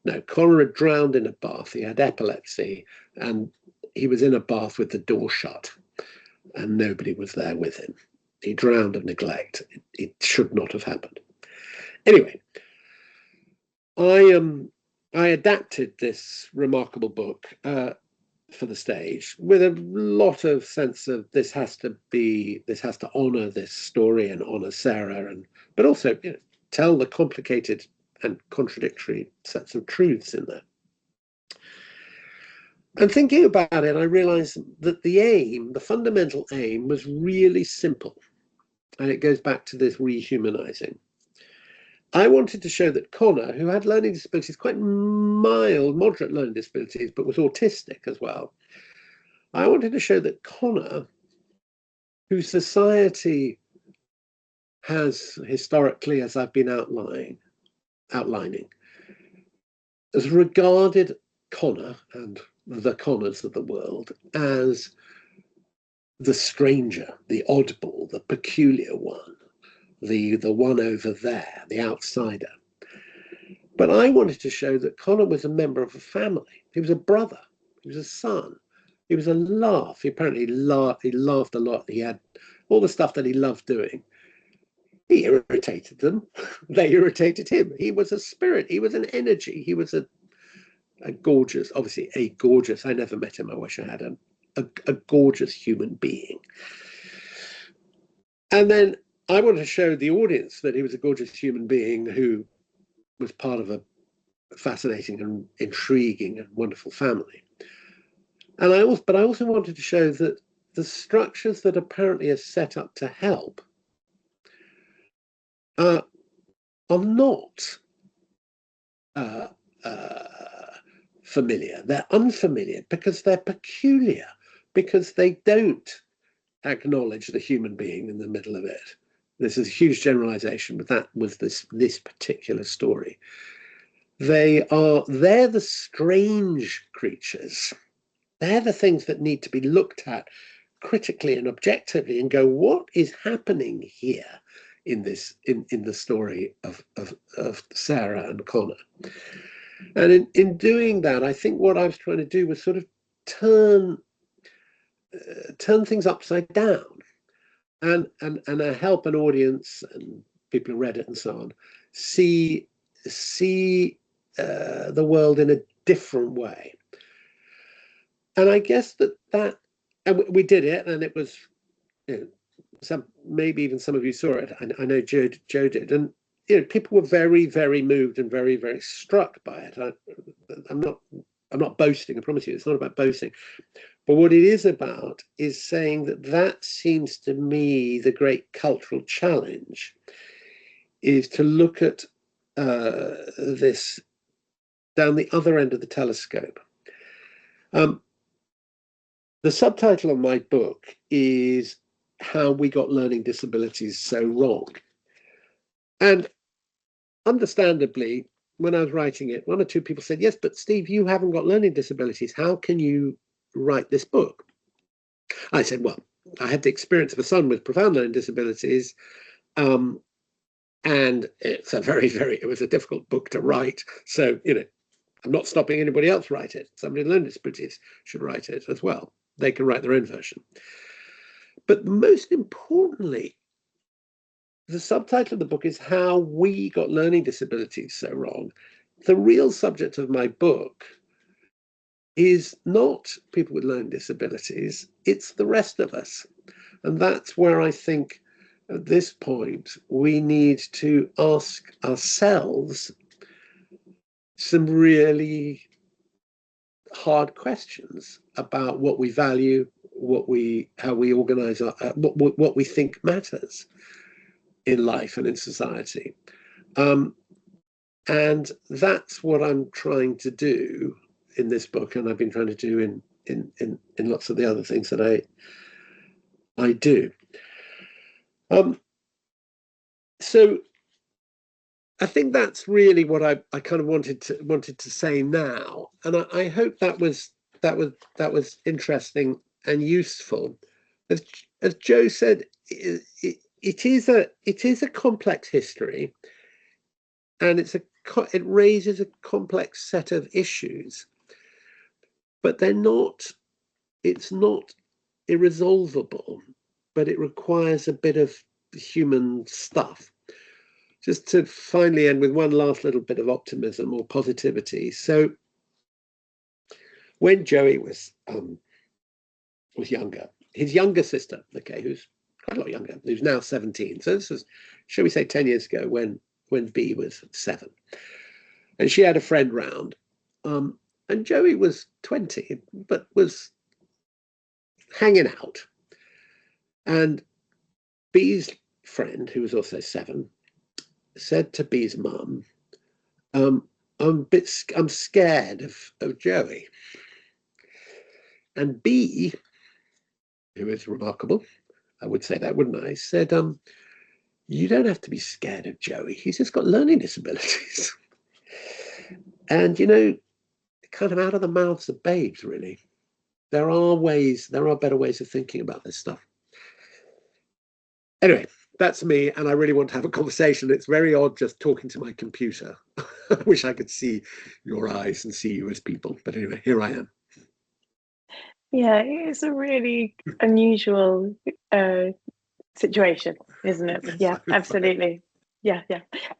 No, Connor had drowned in a bath. He had epilepsy, and he was in a bath with the door shut, and nobody was there with him. He drowned of neglect. It should not have happened. Anyway, I adapted this remarkable book for the stage with a lot of sense of this has to honour this story and honour Sarah, but also tell the complicated and contradictory sets of truths in there. And thinking about it, I realised that the fundamental aim was really simple, and it goes back to this rehumanising. I wanted to show that Connor, who had learning disabilities, quite mild, moderate learning disabilities, but was autistic as well. I wanted to show that Connor, who society has historically, as I've been outlining, has regarded Connor and the Connors of the world as the stranger, the oddball, the peculiar one, the one over there, the outsider. But I wanted to show that Connor was a member of a family. He was a brother. He was a son. He was a laugh. He apparently laughed a lot. He had all the stuff that he loved doing. He irritated them. They irritated him. He was a spirit. He was an energy. He was a gorgeous, obviously a gorgeous, I never met him. I wish I had him. A gorgeous human being. And then I wanted to show the audience that he was a gorgeous human being who was part of a fascinating and intriguing and wonderful family. And I also wanted to show that the structures that apparently are set up to help are not familiar. They're unfamiliar because they're peculiar, because they don't acknowledge the human being in the middle of it. This is a huge generalization, but that was this particular story. They're the strange creatures. They're the things that need to be looked at critically and objectively and go, what is happening here in the story of Sarah and Connor? And in doing that, I think what I was trying to do was sort of turn things upside down and help an audience and people who read it and so on see the world in a different way. And I guess that and we did it, and it was, maybe even some of you saw it. I know Joe did, and people were very, very moved and very, very struck by it. I'm not boasting. I promise you, it's not about boasting. But what it is about is saying that seems to me the great cultural challenge, is to look at this down the other end of the telescope. The subtitle of my book is How We Got Learning Disabilities So Wrong. And understandably, when I was writing it, one or two people said, yes, but Steve, you haven't got learning disabilities. How can you write this book? I said, well, I had the experience of a son with profound learning disabilities. And it's it was a difficult book to write. So, I'm not stopping anybody else write it. Somebody with learning disabilities should write it as well. They can write their own version. But most importantly, the subtitle of the book is How We Got Learning Disabilities So Wrong. The real subject of my book is not people with learning disabilities, it's the rest of us. And that's where I think at this point we need to ask ourselves some really hard questions about what we value, how we organize what we think matters in life and in society. And that's what I'm trying to do in this book, and I've been trying to do in lots of the other things that I do. So I think that's really what I kind of wanted to say now, and I hope that was interesting and useful. As Joe said, it is a complex history, and it raises a complex set of issues, but it's not irresolvable, but it requires a bit of human stuff. Just to finally end with one last little bit of optimism or positivity. So when Joey was younger, his younger sister, okay, who's quite a lot younger, who's now 17. So this was, shall we say, 10 years ago when B was 7. And she had a friend round. And Joey was 20, but was hanging out. And B's friend, who was also 7, said to B's mum, I'm scared of Joey. And B, who is remarkable, I would say that, wouldn't I, said, you don't have to be scared of Joey. He's just got learning disabilities. And, you know, kind of out of the mouths of babes, really. There are better ways of thinking about this stuff. Anyway, that's me, and I really want to have a conversation. It's very odd just talking to my computer. I wish I could see your eyes and see you as people. But anyway, here I am. Yeah, it's a really unusual situation, isn't it? Yeah, absolutely. Yeah.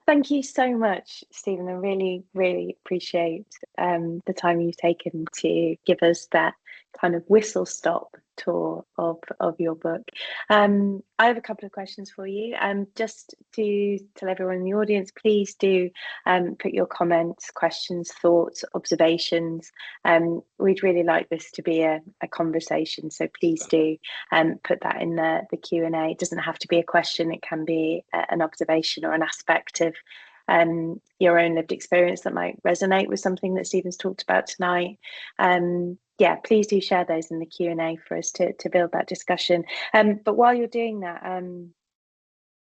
Thank you so much, Stephen. I really, really appreciate the time you've taken to give us that kind of whistle-stop tour of your book. I have a couple of questions for you. Just to tell everyone in the audience, please do put your comments, questions, thoughts, observations. We'd really like this to be a conversation, so please do put that in the Q&A. It doesn't have to be a question, it can be an observation or an aspect of your own lived experience that might resonate with something that Stephen's talked about tonight. Yeah, please do share those in the Q&A for us to build that discussion. But while you're doing that,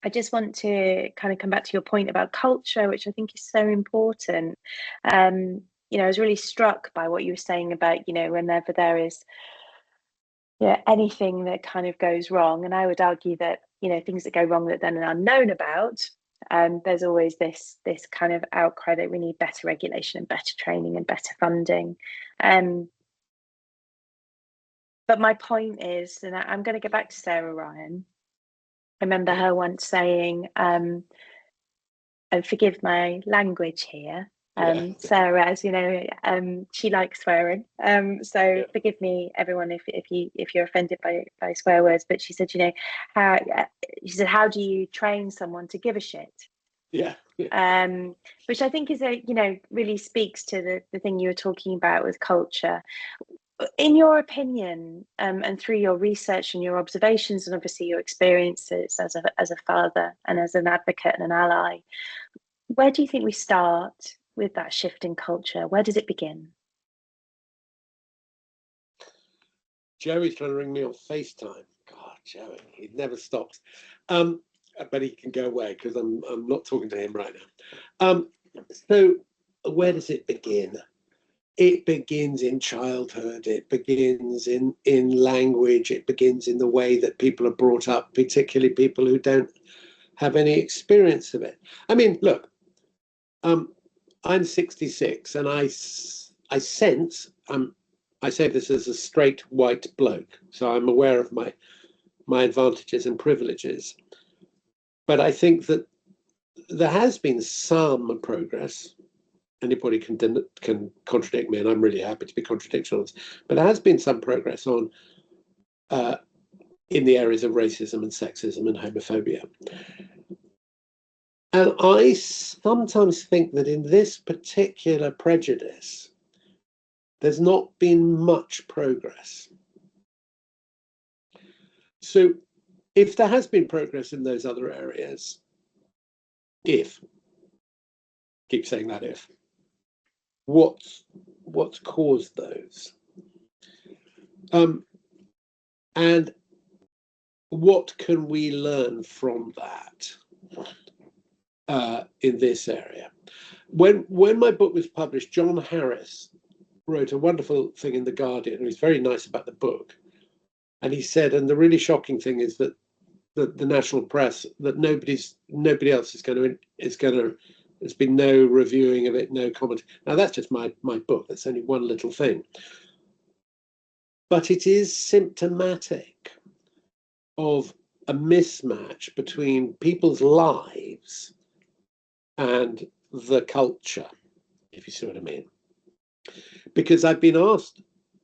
I just want to kind of come back to your point about culture, which I think is so important. You know, I was really struck by what you were saying about, you know, whenever there is anything that kind of goes wrong, and I would argue that, you know, things that go wrong that then are known about, there's always this kind of outcry that we need better regulation and better training and better funding. But my point is, and I'm going to go back to Sarah Ryan. I remember her once saying, and forgive my language here, Sarah, as you know, she likes swearing. So forgive me, everyone, if you're offended by swear words. But she said, you know, how do you train someone to give a shit? Yeah. Which I think is really speaks to the thing you were talking about with culture. In your opinion, and through your research and your observations, and obviously your experiences as a father and as an advocate and an ally, where do you think we start with that shift in culture? Where does it begin? Joey's trying to ring me on FaceTime. God, Joey, he never stops. But he can go away because I'm not talking to him right now. So where does it begin? It begins in childhood. It begins in language. It begins in the way that people are brought up, particularly people who don't have any experience of it. I mean, look, I'm 66, and I sense, I say this as a straight white bloke, so I'm aware of my advantages and privileges. But I think that there has been some progress. Anybody can contradict me, and I'm really happy to be contradicted on this. But there has been some progress on in the areas of racism and sexism and homophobia. And I sometimes think that in this particular prejudice, there's not been much progress. So if there has been progress in those other areas, keep saying that if, what's caused those? And what can we learn from that in this area? When my book was published, John Harris wrote a wonderful thing in The Guardian. He was very nice about the book. And he said, and the really shocking thing is that the national press, that nobody else is going to, there's been no reviewing of it, no comment. Now that's just my book. That's only one little thing. But it is symptomatic of a mismatch between people's lives and the culture, if you see what I mean. Because I've been asked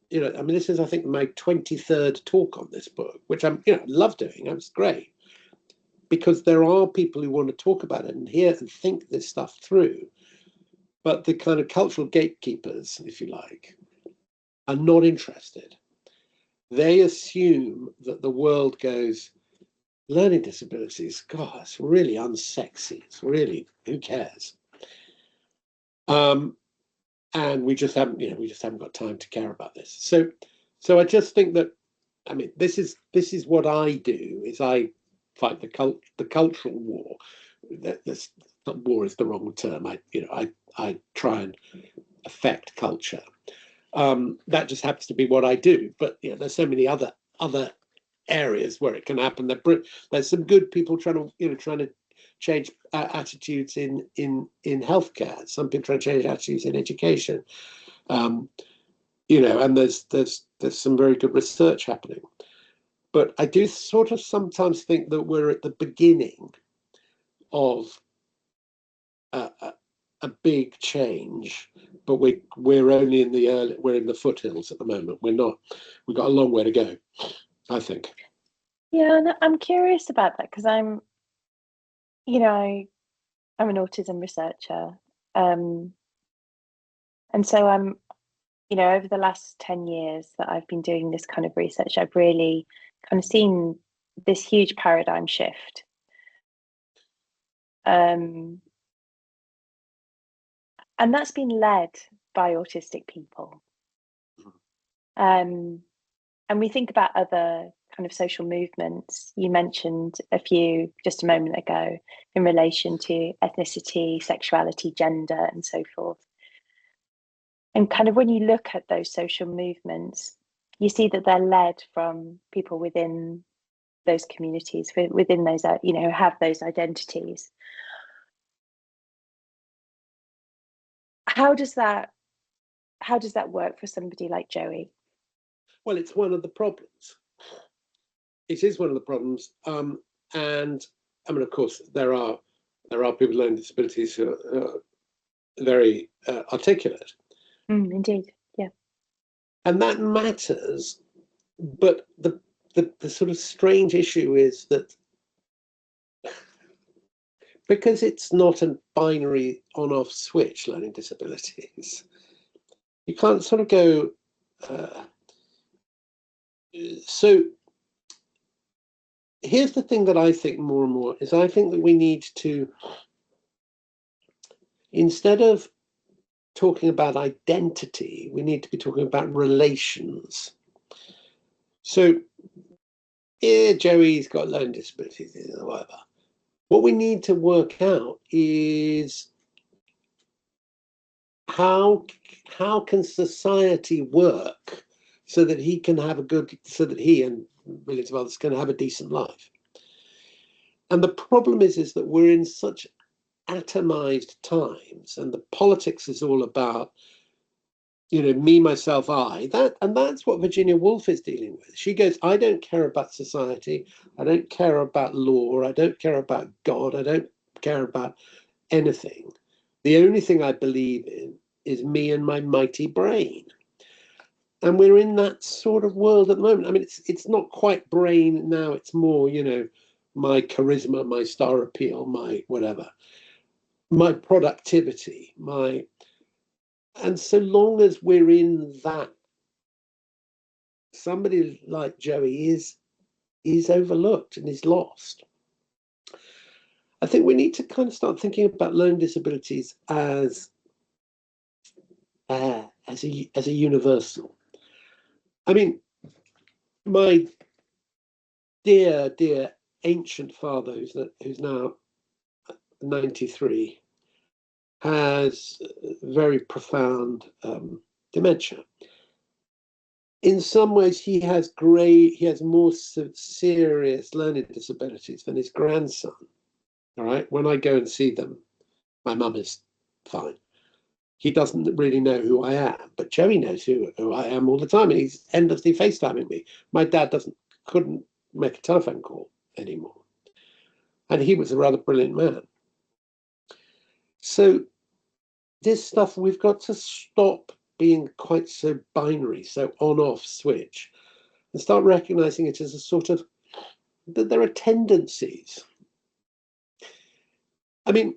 you know, I mean, this is, I think, my 23rd talk on this book, which I'm, you know, love doing. It's great because there are people who want to talk about it and hear and think this stuff through. But the kind of cultural gatekeepers, if you like, are not interested. They assume that the world goes, learning disabilities, God, it's really unsexy. It's really, who cares? And we just haven't, you know, we just haven't got time to care about this. So I just think that, I mean, this is what I do, is I fight the cultural war. That's war is the wrong term. I try and affect culture. That just happens to be what I do. But you know, there's so many other areas where it can happen. There's some good people trying to change attitudes in healthcare. Some people trying to change attitudes in education. You know, and there's some very good research happening. But I do sort of sometimes think that we're at the beginning of a big change, but we're only in we're in the foothills at the moment. We've got a long way to go, I think. Yeah, I'm curious about that because I'm an autism researcher, and so I'm, you know, over the last 10 years that I've been doing this kind of research, I've really kind of seen this huge paradigm shift. And that's been led by autistic people. And we think about other kind of social movements. You mentioned a few just a moment ago in relation to ethnicity, sexuality, gender, and so forth. And kind of when you look at those social movements, you see that they're led from people within those communities, within those, you know, have those identities. How does that work for somebody like Joey? Well, it's one of the problems. It is one of the problems, and I mean, of course, there are people with learning disabilities who are very articulate. Indeed, yeah. And that matters, but the sort of strange issue is that because it's not a binary on-off switch, learning disabilities, you can't sort of go. So here's the thing that I think more and more is I think that we need to, instead of talking about identity, we need to be talking about relations. So, yeah, Joey's got learning disabilities, or whatever. What we need to work out is how can society work so that he and millions of others can have a decent life. And the problem is that we're in such atomized times, and the politics is all about, you know, me, myself, I. That's what Virginia Woolf is dealing with. She goes, I don't care about society, I don't care about law, I don't care about God, I don't care about anything. The only thing I believe in is me and my mighty brain. And we're in that sort of world at the moment. I mean, it's not quite brain now, it's more, you know, my charisma, my star appeal, my whatever, my productivity, and so long as we're in that, somebody like Joey is overlooked and is lost. I think we need to kind of start thinking about learning disabilities as a universal. I mean, my dear ancient father, who's now 93, has very profound dementia. In some ways, he has more serious learning disabilities than his grandson. All right, when I go and see them, my mum is fine. He doesn't really know who I am, but Joey knows who I am all the time, and he's endlessly FaceTiming me. My dad couldn't make a telephone call anymore, and he was a rather brilliant man. So this stuff, we've got to stop being quite so binary, so on-off switch, and start recognizing it as a sort of, that there are tendencies. I mean,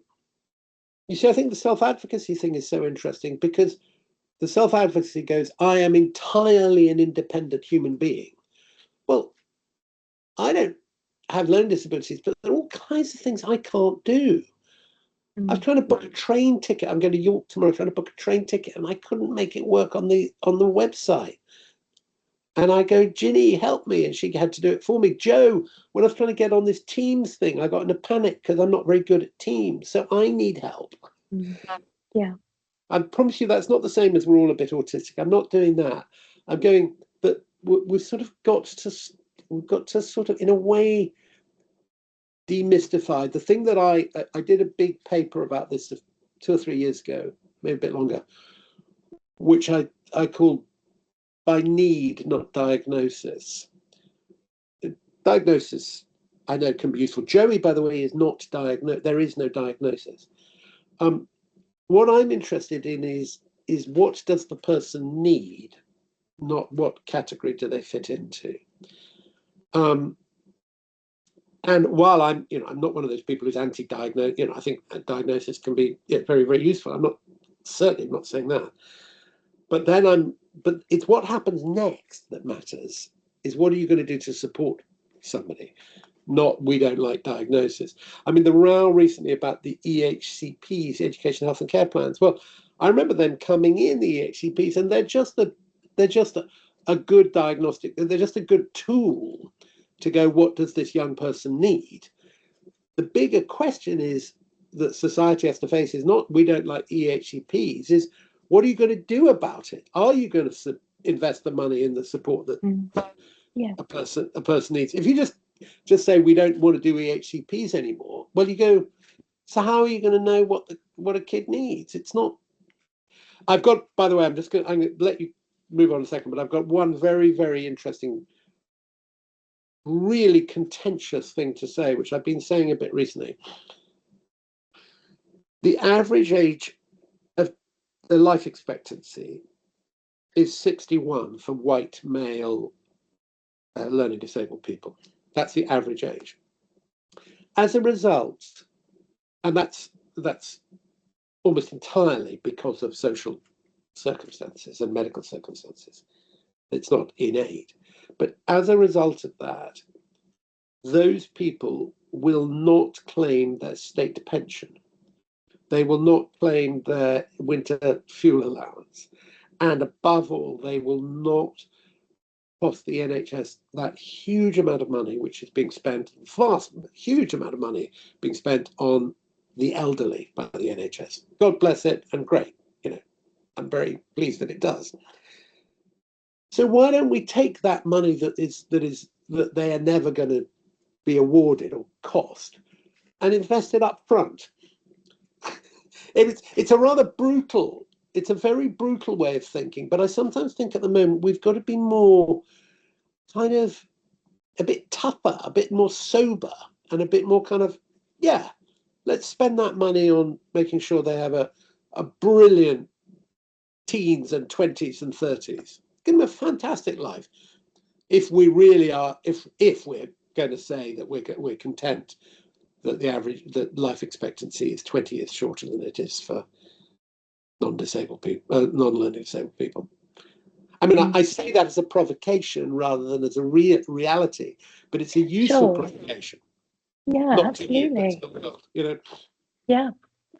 you see, I think the self-advocacy thing is so interesting, because the self-advocacy goes, I am entirely an independent human being. Well, I don't have learning disabilities, but there are all kinds of things I can't do. I was trying to book a train ticket. I'm going to York tomorrow, trying to book a train ticket, and I couldn't make it work on the website. And I go, Ginny, help me. And she had to do it for me. Joe, when I was trying to get on this Teams thing, I got in a panic because I'm not very good at Teams. So I need help. Yeah. I promise you that's not the same as we're all a bit autistic. I'm not doing that. I'm going, but we've sort of got to sort of, in a way, demystify the thing that I did a big paper about this 2 or 3 years ago, maybe a bit longer, which I called By Need, Not Diagnosis. Diagnosis, I know, can be useful. Joey, by the way, is not diagnosed. There is no diagnosis. What I'm interested in is what does the person need, not what category do they fit into. And while I'm not one of those people who's anti-diagnosis, I think diagnosis can be very, very useful. I'm certainly not saying that. But it's what happens next that matters. Is what are you going to do to support somebody? Not we don't like diagnosis. I mean, the row recently about the EHCPs, Education, Health and Care Plans. Well, I remember them coming in, the EHCPs, and they're just a good diagnostic. They're just a good tool to go, what does this young person need? The bigger question is that society has to face is not we don't like EHCPs, is what are you going to do about it? Are you going to invest the money in the support that a person needs? If you just say we don't want to do EHCPs anymore, well, you go, so how are you going to know what a kid needs? It's not. I've got, by the way, I'm going to let you move on in a second, but I've got one very, very interesting, really contentious thing to say, which I've been saying a bit recently. The average age of the life expectancy is 61 for white male learning disabled people. That's the average age. As a result, and that's almost entirely because of social circumstances and medical circumstances. It's not innate. But as a result of that, those people will not claim their state pension. They will not claim their winter fuel allowance. And above all, they will not cost the NHS that huge amount of money, which is being spent, huge amount of money being spent on the elderly by the NHS. God bless it, and great. I'm very pleased that it does. So why don't we take that money that they are never going to be awarded or cost and invest it up front? It's a rather brutal, it's a very brutal way of thinking, but I sometimes think at the moment we've got to be more kind of a bit tougher, a bit more sober, and a bit more kind of, let's spend that money on making sure they have a brilliant teens and 20s and 30s. Give them a fantastic life. If we really are, if we're going to say that we're content that life expectancy is 20 years shorter than it is for non-disabled people, non-learning disabled people. I mean, I say that as a provocation rather than as a reality, but it's a useful provocation. Yeah, absolutely. Yeah,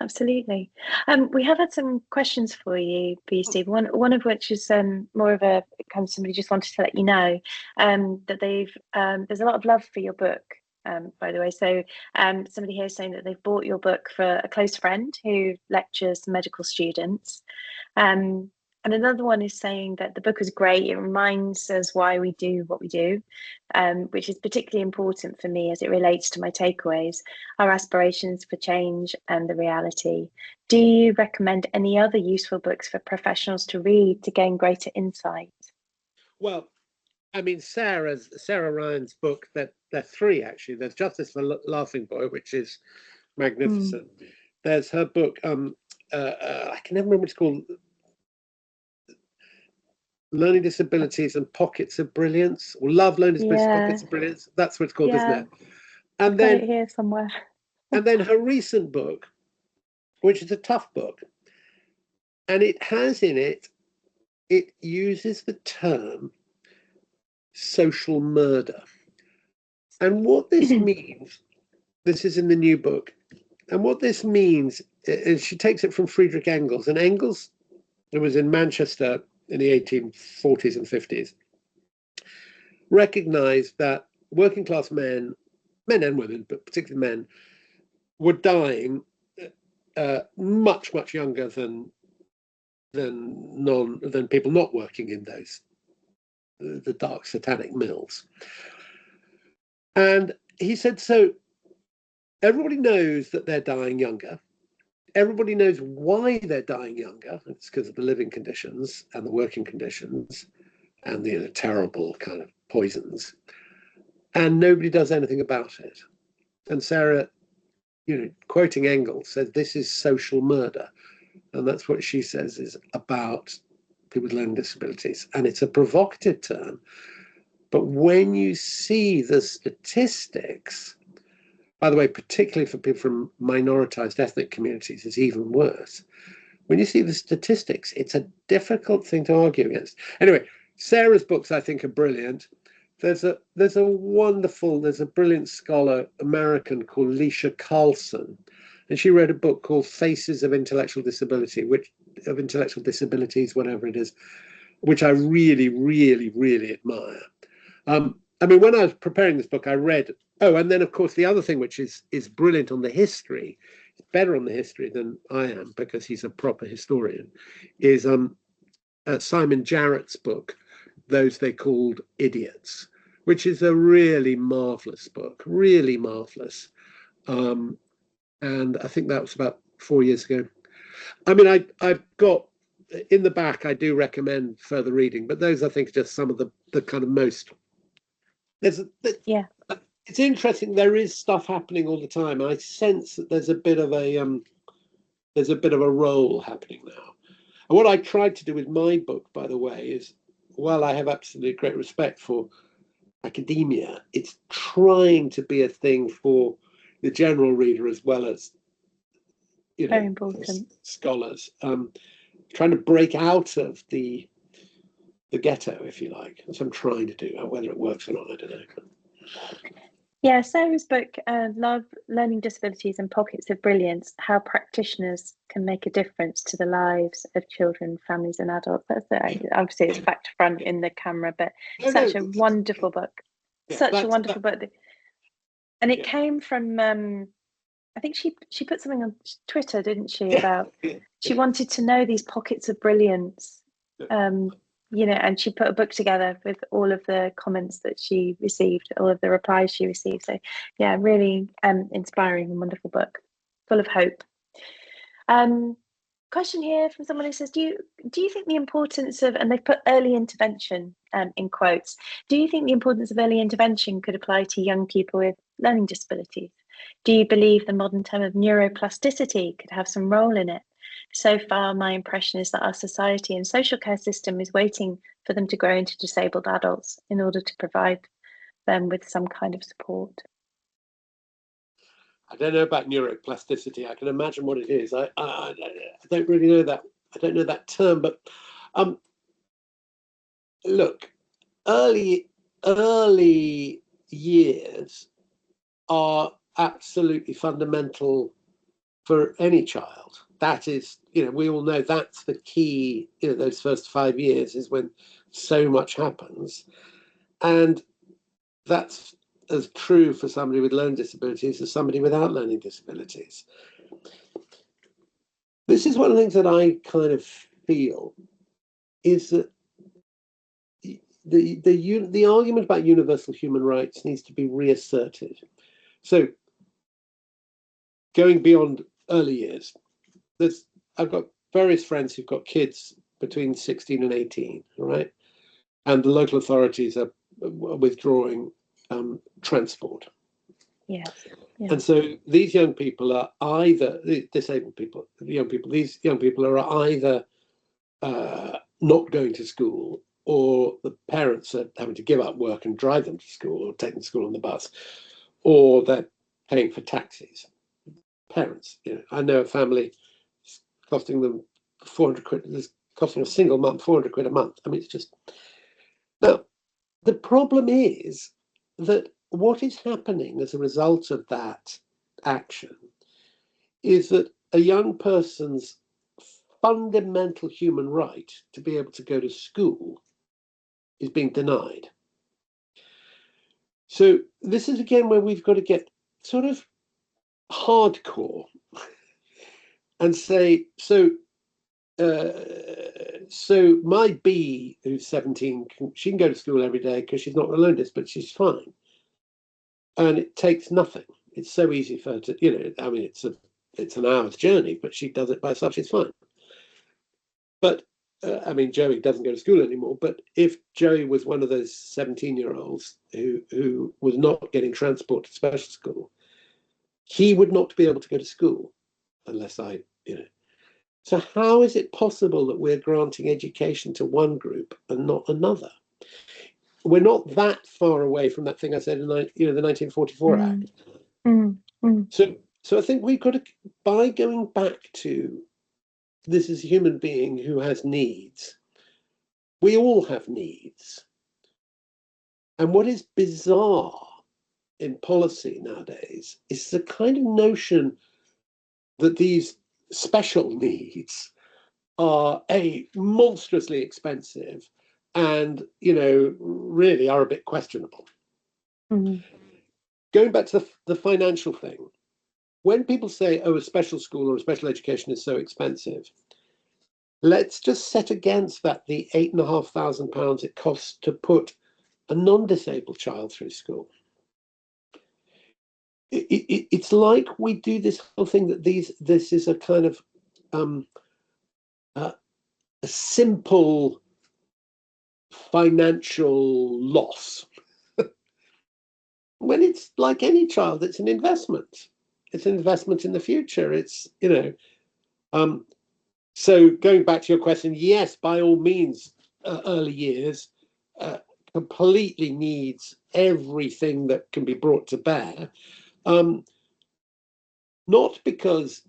absolutely. We have had some questions for you, Steve. One of which is more of a kind of somebody just wanted to let you know that there's a lot of love for your book, by the way. So somebody here is saying that they've bought your book for a close friend who lectures medical students. And another one is saying that the book is great. It reminds us why we do what we do, which is particularly important for me as it relates to my takeaways, our aspirations for change and the reality. Do you recommend any other useful books for professionals to read to gain greater insight? Well, I mean, Sarah Ryan's book, there are 3 actually. There's Justice for Laughing Boy, which is magnificent. There's her book, I can never remember what it's called. Learning Disabilities and Pockets of Brilliance, or Love, Learning Disabilities, Pockets of Brilliance. That's what it's called, isn't it? And then got it here somewhere. And then her recent book, which is a tough book, and it has in it, it uses the term social murder. And what this means, this is in the new book, and what this means is she takes it from Friedrich Engels, and Engels, who was in Manchester in the 1840s and 50s, recognized that working class men and women, but particularly men, were dying much younger than people not working in the dark satanic mills. And he said, so everybody knows that they're dying younger. Everybody knows why they're dying younger. It's because of the living conditions and the working conditions and the terrible kind of poisons. And nobody does anything about it. And Sarah, quoting Engels, said, this is social murder. And that's what she says is about people with learning disabilities. And it's a provocative term. But when you see the statistics, by the way, particularly for people from minoritized ethnic communities, it's even worse. When you see the statistics, it's a difficult thing to argue against. Anyway, Sarah's books, I think, are brilliant. There's a brilliant scholar, American, called Leisha Carlson, and she wrote a book called Faces of Intellectual Disability, whatever it is, which I really, really, really admire. When I was preparing this book, I read, and then of course the other thing which is brilliant on the history, better on the history than I am because he's a proper historian, is Simon Jarrett's book, Those They Called Idiots, which is a really marvelous book, really marvelous. And I think that was about 4 years ago. I've got in the back, I do recommend further reading, but those I think are just some of the kind of most. It's interesting. There is stuff happening all the time. I sense that there's a bit of a roll happening now. And what I tried to do with my book, by the way, is while I have absolutely great respect for academia, it's trying to be a thing for the general reader as well as very important scholars, trying to break out of the ghetto, if you like. That's what I'm trying to do. Whether it works or not, I don't know. Yeah, Sarah's book, Love, Learning Disabilities and Pockets of Brilliance, How Practitioners Can Make a Difference to the Lives of Children, Families and Adults. Obviously it's back to front in the camera, but such a wonderful book. A wonderful book. And it came from, I think she put something on Twitter, didn't she, about she wanted to know these pockets of brilliance. And she put a book together with all of the comments that she received, all of the replies she received. So, yeah, really inspiring and wonderful book, full of hope. Question here from someone who says, do you think the importance of, and they've put early intervention in quotes, do you think the importance of early intervention could apply to young people with learning disabilities? Do you believe the modern term of neuroplasticity could have some role in it? So far, my impression is that our society and social care system is waiting for them to grow into disabled adults in order to provide them with some kind of support. I don't know about neuroplasticity. I can imagine what it is. I don't really know that. I don't know that term, but look, early years are absolutely fundamental for any child. That is, we all know that's the key. Those first 5 years is when so much happens, and that's as true for somebody with learning disabilities as somebody without learning disabilities. This is one of the things that I kind of feel is that the argument about universal human rights needs to be reasserted. So going beyond early years, I've got various friends who've got kids between 16 and 18, right? And the local authorities are withdrawing transport. Yeah. And so these young people are either disabled people, these young people are either not going to school or the parents are having to give up work and drive them to school or take them to school on the bus, or they're paying for taxis. Parents, I know a family costing them 400 quid, it's costing a single month 400 quid a month. I mean, it's just... Now, the problem is that what is happening as a result of that action is that a young person's fundamental human right to be able to go to school is being denied. So this is again where we've got to get sort of hardcore and say, so my B, who's 17, she can go to school every day because she's not going to learn this, but she's fine. And it takes nothing. It's so easy for her to, I mean, it's an hour's journey, but she does it by herself, she's fine. But I mean, Joey doesn't go to school anymore, but if Joey was one of those 17-year-olds who was not getting transport to special school, he would not be able to go to school unless So how is it possible that we're granting education to one group and not another? We're not that far away from that thing I said in the 1944 Act. So I think we've got to, by going back to this is a human being who has needs. We all have needs. And what is bizarre in policy nowadays is the kind of notion that these special needs are monstrously expensive and, really are a bit questionable. Going back to the financial thing, when people say, a special school or a special education is so expensive, let's just set against that the £8,500 it costs to put a non-disabled child through school. It's like we do this whole thing that this is a kind of a simple financial loss. When it's like any child, it's an investment. It's an investment in the future. It's, so going back to your question, yes, by all means, early years completely needs everything that can be brought to bear. Not because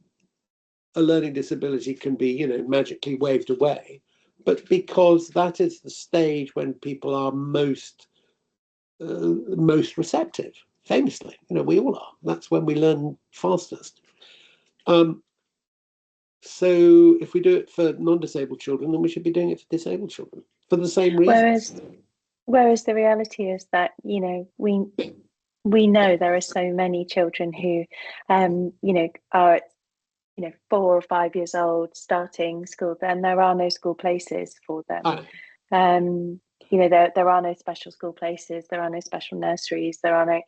a learning disability can be, magically waved away, but because that is the stage when people are most receptive. Famously, we all are. That's when we learn fastest. So if we do it for non-disabled children, then we should be doing it for disabled children for the same reasons. Whereas the reality is that, we know there are so many children who, are, 4 or 5 years old starting school, and there are no school places for them. There are no special school places, there are no special nurseries, there are no,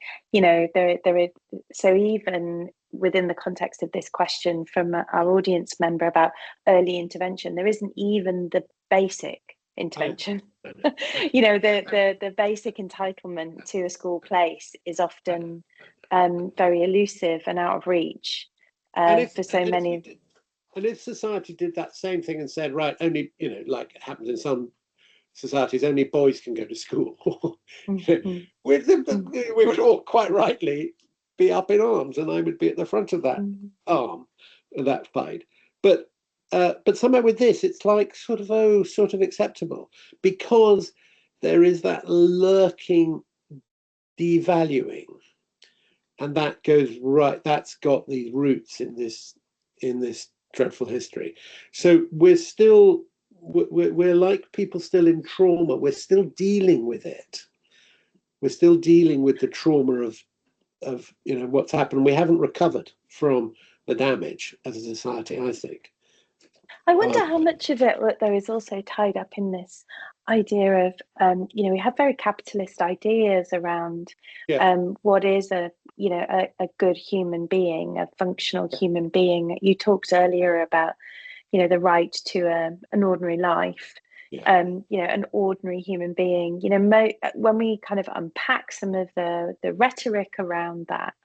there is. So even within the context of this question from our audience member about early intervention, there isn't even the basic intervention. The basic entitlement to a school place is often very elusive and out of reach for so many. And if society did that same thing and said, right, only, like it happens in some societies, only boys can go to school, we would all quite rightly be up in arms, and I would be at the front of that that fight. But somehow with this, it's like sort of acceptable, because there is that lurking devaluing, and that goes right. That's got these roots in this dreadful history. So we're like people still in trauma. We're still dealing with it. We're still dealing with the trauma of what's happened. We haven't recovered from the damage as a society, I think. I wonder how much of it, though, is also tied up in this idea of, we have very capitalist ideas around what is a good human being, a functional human being. You talked earlier about, the right to an ordinary life, an ordinary human being. When we kind of unpack some of the rhetoric around that,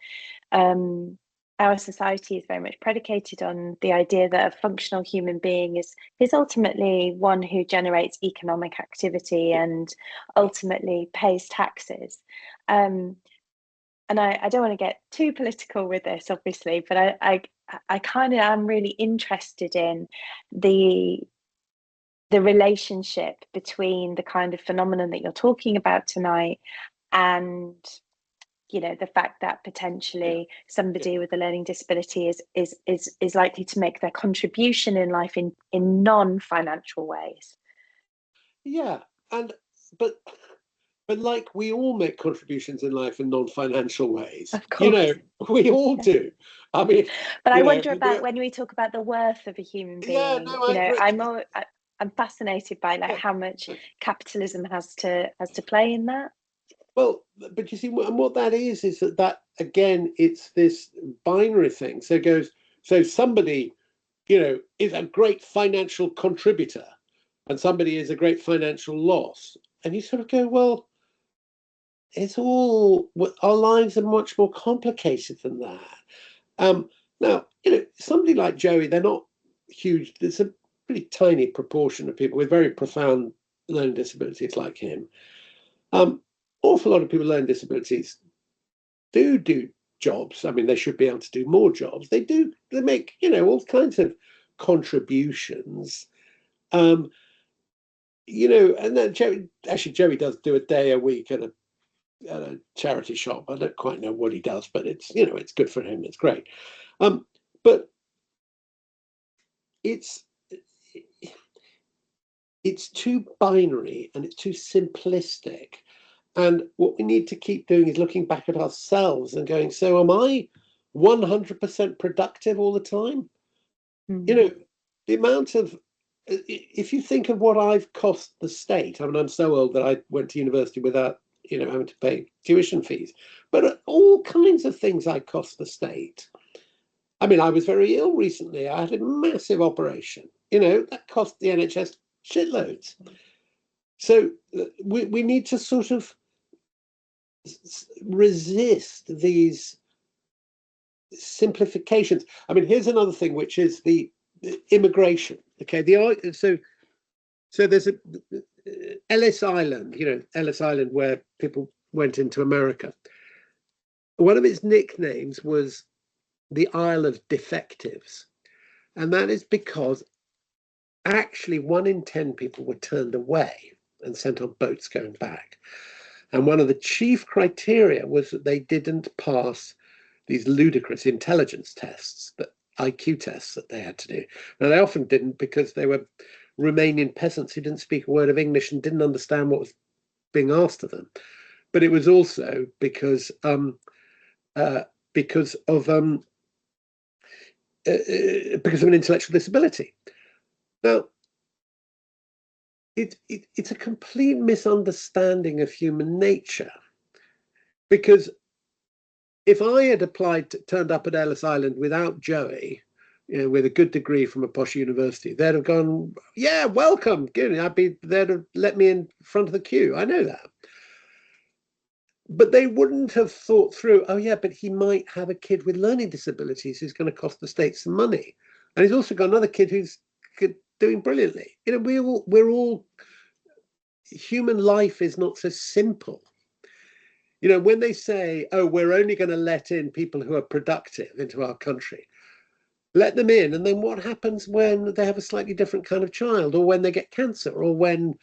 our society is very much predicated on the idea that a functional human being is ultimately one who generates economic activity and ultimately pays taxes. And I don't want to get too political with this, obviously, but I kind of am really interested in the relationship between the kind of phenomenon that you're talking about tonight and, you know, the fact that potentially somebody with a learning disability is likely to make their contribution in life in non-financial ways. Yeah, but like we all make contributions in life in non-financial ways. Of course. You know, we all do. I mean, but I wonder about when we talk about the worth of a human being. Yeah, no, I agree. I'm fascinated by like how much capitalism has to play in that. Well, but you see, and what that is that again, it's this binary thing. So somebody, you know, is a great financial contributor, and somebody is a great financial loss, and you sort of go, well, it's all, our lives are much more complicated than that. Now, you know, somebody like Joey, they're not huge. There's a pretty tiny proportion of people with very profound learning disabilities like him. Awful lot of people with learning disabilities do jobs. I mean, they should be able to do more jobs. They make, you know, all kinds of contributions. You know, and then Joey does do a day a week at a charity shop. I don't quite know what he does, but it's, you know, it's good for him. It's great. But it's too binary and it's too simplistic. And what we need to keep doing is looking back at ourselves and going, so am I 100% productive all the time? Mm-hmm. You know, the amount of, if you think of what I've cost the state, I mean, I'm so old that I went to university without, you know, having to pay tuition fees, but all kinds of things I cost the state. I mean, I was very ill recently. I had a massive operation, you know, that cost the NHS shitloads. So we need to sort of resist these simplifications. I mean, here's another thing, which is the immigration. Okay, so there's a Ellis Island, you know, Ellis Island, where people went into America. One of its nicknames was the Isle of Defectives, and that is because actually 1 in 10 people were turned away and sent on boats going back. And one of the chief criteria was that they didn't pass these ludicrous intelligence tests, that IQ tests that they had to do. Now, they often didn't because they were Romanian peasants who didn't speak a word of English and didn't understand what was being asked of them. But it was also because of an intellectual disability. Now, it's a complete misunderstanding of human nature, because if I had turned up at Ellis Island without Joey, you know, with a good degree from a posh university, they'd have gone, yeah, welcome. They'd have let me in front of the queue. I know that. But they wouldn't have thought through, oh yeah, but he might have a kid with learning disabilities who's going to cost the state some money. And he's also got another kid who's doing brilliantly. You know, we're all, human life is not so simple. You know, when they say, oh, we're only going to let in people who are productive into our country, let them in. And then what happens when they have a slightly different kind of child, or when they get cancer, or when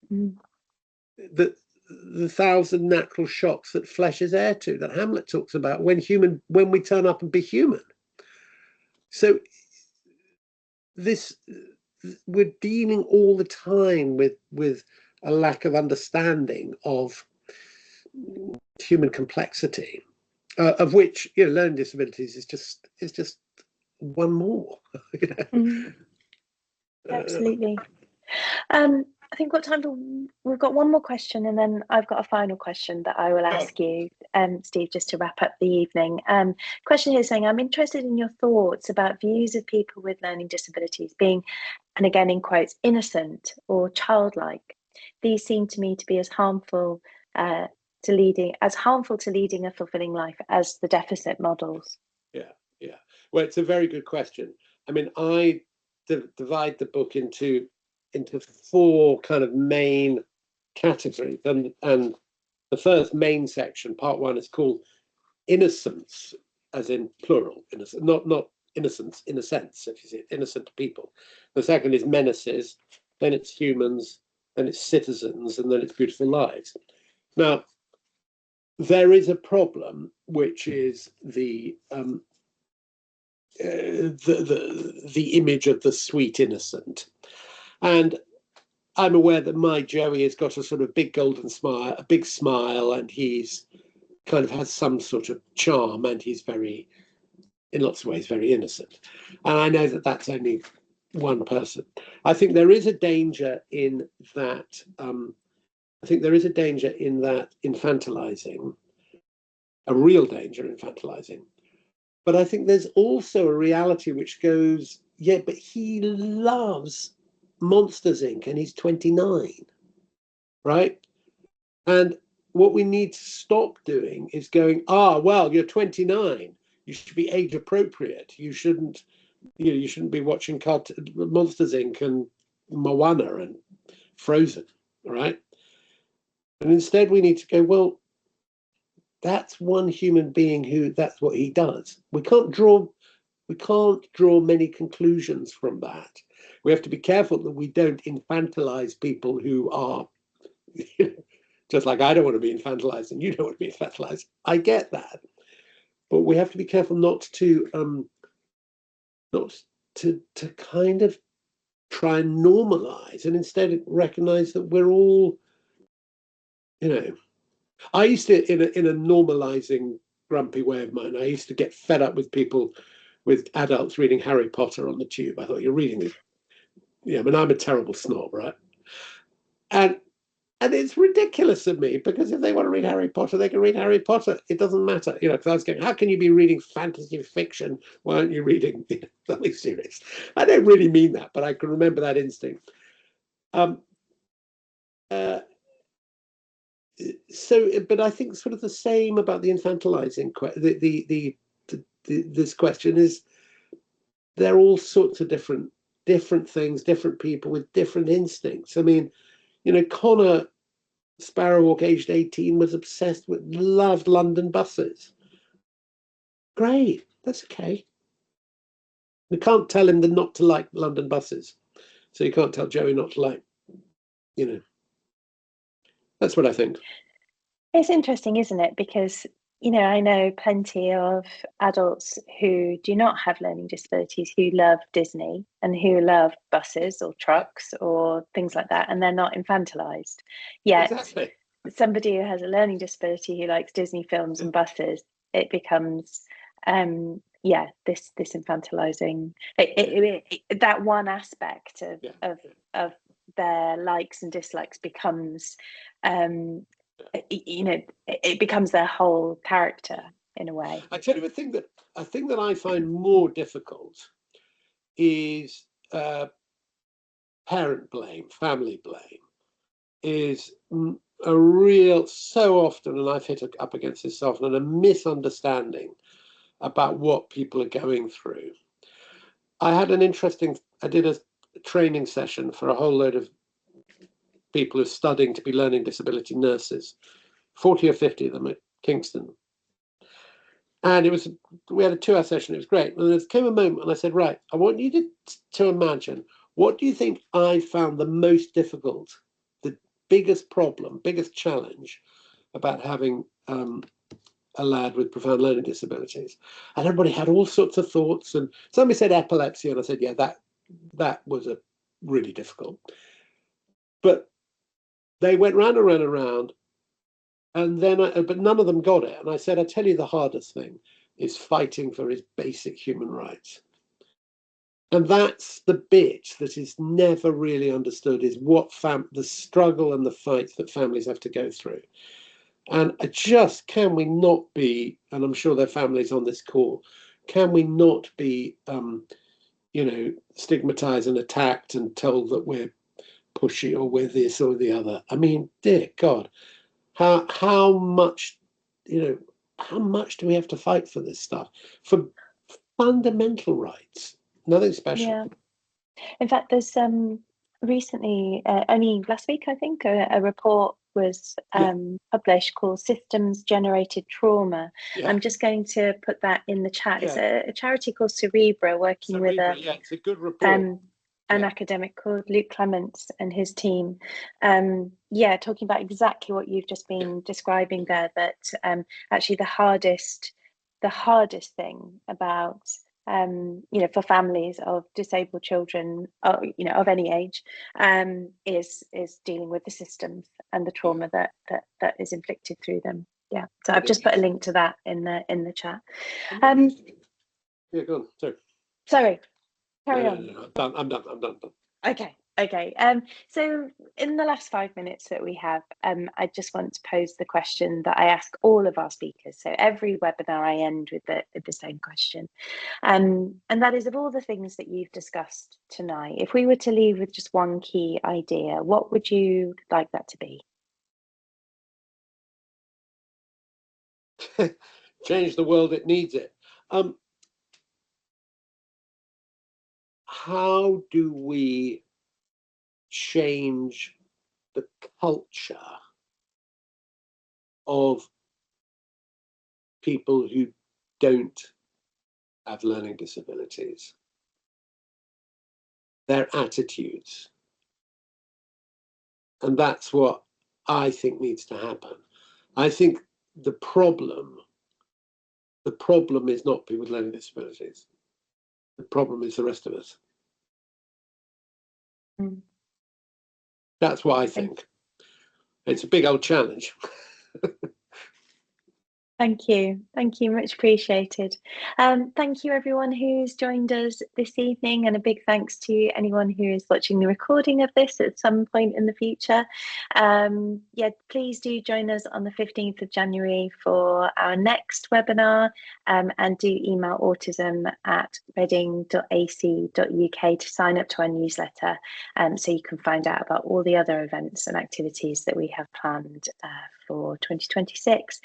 the 1,000 natural shocks that flesh is heir to, that Hamlet talks about, when we turn up and be human. So we're dealing all the time with a lack of understanding of human complexity, of which, you know, learning disabilities is just one more. You know? Absolutely. I think we've got one more question, and then I've got a final question that I will ask you, Steve, just to wrap up the evening. Question here saying, I'm interested in your thoughts about views of people with learning disabilities being, and again in quotes, innocent or childlike. These seem to me to be as harmful to leading a fulfilling life as the deficit models. Yeah. Well, it's a very good question. I mean, I divide the book into 4 kind of main categories, and the first main section, part 1, is called innocence, as in plural, innocent, not innocence in a sense, if you see it, innocent people. The second is menaces, then it's humans, then it's citizens, and then it's beautiful lives. Now, there is a problem, which is the image of the sweet innocent. And I'm aware that my Joey has got a sort of big golden smile, a big smile, and he's kind of has some sort of charm, and he's very, in lots of ways, very innocent. And I know that that's only one person. I think there is a danger in that. I think there is a danger in that infantilizing, a real danger infantilizing. But I think there's also a reality which goes, yeah, but he loves Monsters, Inc. and he's 29, right? And what we need to stop doing is going, well, you're 29. You should be age appropriate. You shouldn't be watching Monsters, Inc. and Moana and Frozen, right? And instead we need to go, well, that's one human being who that's what he does. We can't draw many conclusions from that. We have to be careful that we don't infantilize people who are, just like I don't want to be infantilized and you don't want to be infantilized. I get that. But we have to be careful not to kind of try and normalize, and instead recognize that we're all, I used to, in a normalizing grumpy way of mine, I used to get fed up with people, with adults reading Harry Potter on the tube. I thought, you're reading this. Yeah, I mean, I'm a terrible snob, right? And it's ridiculous of me, because if they want to read Harry Potter, they can read Harry Potter. It doesn't matter, because I was going, how can you be reading fantasy fiction? Why aren't you reading something serious? I don't really mean that, but I can remember that instinct. But I think sort of the same about the infantilizing. This question is, there are all sorts of different things, different people with different instincts. I mean, Connor Sparrowhawk, aged 18, was obsessed with, loved London buses. Great, that's okay. We can't tell him not to like London buses. So you can't tell Joey not to like, That's what I think. It's interesting, isn't it? Because, I know plenty of adults who do not have learning disabilities who love Disney and who love buses or trucks or things like that, and they're not infantilized. Yet exactly. Somebody who has a learning disability who likes Disney films and buses, it becomes this infantilizing, that one aspect of their likes and dislikes becomes it becomes their whole character in a way. I tell you a thing that I find more difficult is parent blame, family blame, is a real, so often, and I've hit up against this often, a misunderstanding about what people are going through. I did a training session for a whole load of people who are studying to be learning disability nurses, 40 or 50 of them at Kingston. And we had a 2-hour session. It was great. And there came a moment and I said, right, I want you to imagine, what do you think I found the most difficult, the biggest problem, biggest challenge about having a lad with profound learning disabilities? And everybody had all sorts of thoughts. And somebody said epilepsy. And I said, yeah, that was a really difficult. But they went round and round and round. And then, but none of them got it. And I said, I tell you, the hardest thing is fighting for his basic human rights. And that's the bit that is never really understood, is what the struggle and the fight that families have to go through. And can we not be, and I'm sure there are families on this call, can we not be, stigmatized and attacked and told that we're pushy or we're this or the other? I mean, dear God. How much do we have to fight for this stuff? For fundamental rights, nothing special. Yeah. In fact, there's recently, only last week, I think, a report was published called Systems Generated Trauma. Yeah. I'm just going to put that in the chat. Yeah. It's a charity called Cerebra, working with it's a good report. An academic called Luke Clements and his team. Talking about exactly what you've just been describing there, that actually the hardest thing about for families of disabled children, of any age, is dealing with the systems and the trauma that is inflicted through them. Yeah, so I've just put a link to that in the chat. Yeah, go on. Sorry. Carry on. No, I'm done. Okay. So in the last 5 minutes that we have, I just want to pose the question that I ask all of our speakers. So every webinar I end with the same question. And that is, of all the things that you've discussed tonight, if we were to leave with just one key idea, what would you like that to be? Change the world, it needs it. How do we change the culture of people who don't have learning disabilities, their attitudes? And that's what I think needs to happen. I think the problem is not people with learning disabilities. The problem is the rest of us. That's what I think. It's a big old challenge. Thank you, much appreciated. Thank you everyone who's joined us this evening, and a big thanks to anyone who is watching the recording of this at some point in the future. Please do join us on the 15th of January for our next webinar, and do email autism@reading.ac.uk to sign up to our newsletter, so you can find out about all the other events and activities that we have planned for 2026.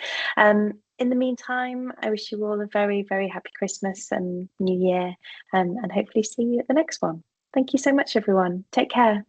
In the meantime, I wish you all a very, very happy Christmas and New Year, and hopefully see you at the next one. Thank you so much, everyone. Take care.